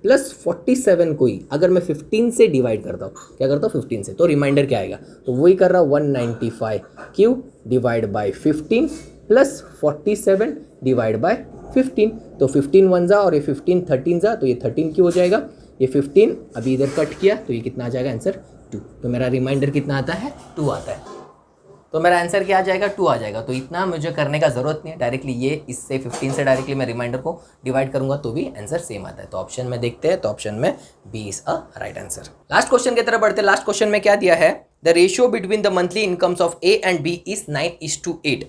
प्लस 47 को ही अगर मैं 15 से डिवाइड करता हूँ, क्या करता हूँ 15 से, तो रिमाइंडर क्या आएगा, तो वही कर रहा हूँ 195 Q divide by 15 plus 47 divide by 15, तो 15 वन जा और ये 15 13 जा, तो ये 13 क्यों हो जाएगा, ये 15 अभी इधर कट किया तो ये कितना आ जाएगा आंसर 2। तो मेरा रिमाइंडर कितना आता है 2 आता है, तो मेरा आंसर क्या आ जाएगा 2 आ जाएगा। तो इतना मुझे करने का ज़रूरत नहीं है, डायरेक्टली ये इससे 15 से डायरेक्टली मैं रिमाइंडर को डिवाइड करूंगा तो भी आंसर सेम आता है। तो ऑप्शन में देखते हैं, तो ऑप्शन में B is a right answer. Last question की तरफ बढ़ते हैं। लास्ट क्वेश्चन में क्या दिया है, the ratio between the monthly incomes of A and B is 9:8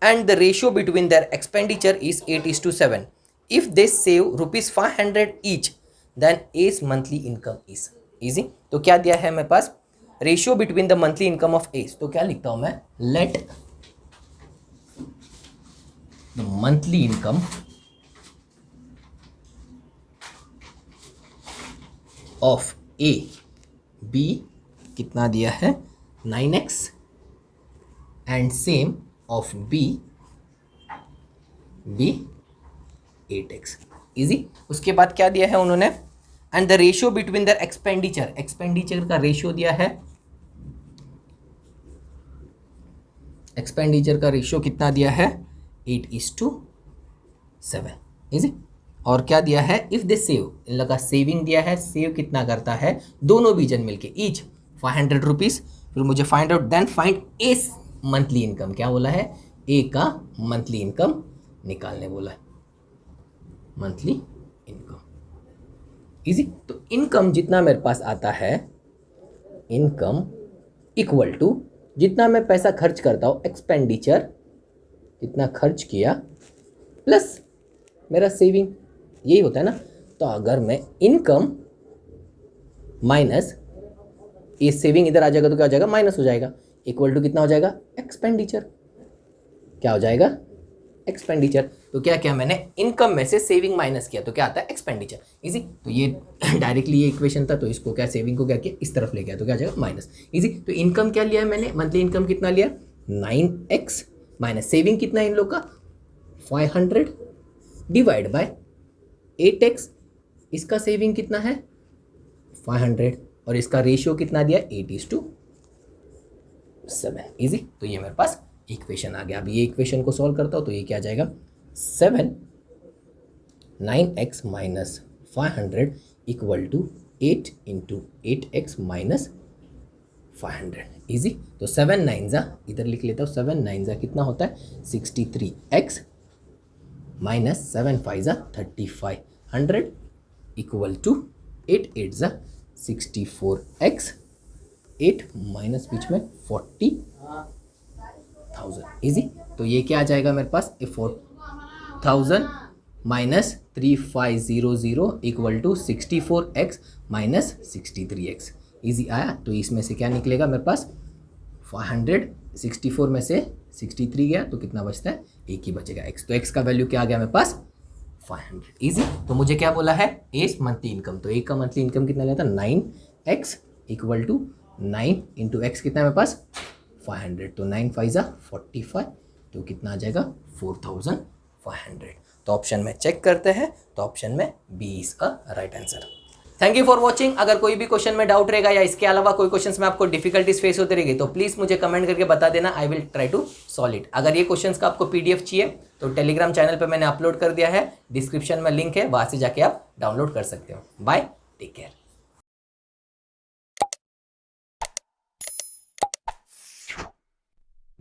and the ratio between their expenditure is 8:7. If they save ₹500 each, then A's monthly income is easy। तो क्या दिया है मेरे पास, ratio between the monthly income of A, तो क्या लिखता हूं मैं, let the monthly income of A B कितना दिया है 9x and same of B 8x। Easy, उसके बाद क्या दिया है उन्होंने, and the ratio between their expenditure, expenditure का रेशियो दिया है, एक्सपेंडिचर का रेशियो कितना दिया है 8:7। इजी, और क्या दिया है, इफ दे सेव, इन लोग का सेविंग दिया है, सेव कितना करता है दोनों बीजन मिलके ईच 500 रुपीज। फिर मुझे find out, then find A's monthly income, क्या बोला है ए का मंथली इनकम निकालने बोला है, मंथली इनकम। इजी, तो इनकम जितना मेरे पास आता है, इनकम इक्वल टू जितना मैं पैसा खर्च करता हूँ, एक्सपेंडिचर जितना खर्च किया प्लस मेरा सेविंग, यही होता है ना। तो अगर मैं इनकम माइनस ये सेविंग इधर आ जाएगा तो क्या हो जाएगा, माइनस हो जाएगा, इक्वल टू कितना हो जाएगा, एक्सपेंडिचर। क्या हो जाएगा, एक्सपेंडिचर। तो क्या किया मैंने, इनकम में से सेविंग माइनस किया तो क्या आता है, एक्सपेंडिचर। इजी। तो ये डायरेक्टली ये इक्वेशन था, तो इसको क्या, सेविंग को क्या किया, इस तरफ ले गया तो क्या हो जाएगा, माइनस। इजी। तो इनकम क्या लिया है मैंने, मंथली इनकम कितना लिया, 9x माइनस सेविंग कितना है इन लोग का, 500 डिवाइड बाय 8x, इसका सेविंग कितना है 500 और इसका रेशियो कितना दिया, 8:7। इजी। तो ये मेरे पास इक्वेशन आ गया। अब ये इक्वेशन को सॉल्व करता हूँ तो ये क्या आ जाएगा, 9x minus 500 equal to 8 into 8x minus 500। Easy. तो 7 9 इधर लिख लेता हूँ, 7 9 कितना होता है, 63x minus 7 5 3500 equal to 8 8 64x, 8 minus बीच में 40,000। इजी। तो ये क्या आ जाएगा मेरे पास, 4000 minus 3500 equal to 64x minus 63x। Easy आया। तो इसमें से क्या निकलेगा मेरे पास, 500, 64 में से 63 गया तो कितना बचता है, एक ही बचेगा, x। तो x का वैल्यू क्या आ गया मेरे पास, 500। इजी। तो मुझे क्या बोला है, ए मंथली इनकम, तो एक का मंथली इनकम कितना लेता, 9x equal to 9 into x कितना है मेरे पास, 500। तो 9 5 45, तो कितना आ जाएगा, 4500। तो ऑप्शन में चेक करते हैं, तो ऑप्शन में बी इसका right answer. Thank you for watching. अगर कोई भी क्वेश्चन में डाउट रहेगा या इसके अलावा कोई क्वेश्चंस में आपको डिफिकल्टीज फेस होते रहेगी तो प्लीज़ मुझे कमेंट करके बता देना, I will try to solve it. अगर ये क्वेश्चंस का आपको पीडीएफ चाहिए तो टेलीग्राम चैनल पे मैंने अपलोड कर दिया है, डिस्क्रिप्शन में लिंक है, वहाँ से जाके आप डाउनलोड कर सकते हो। Bye, take care.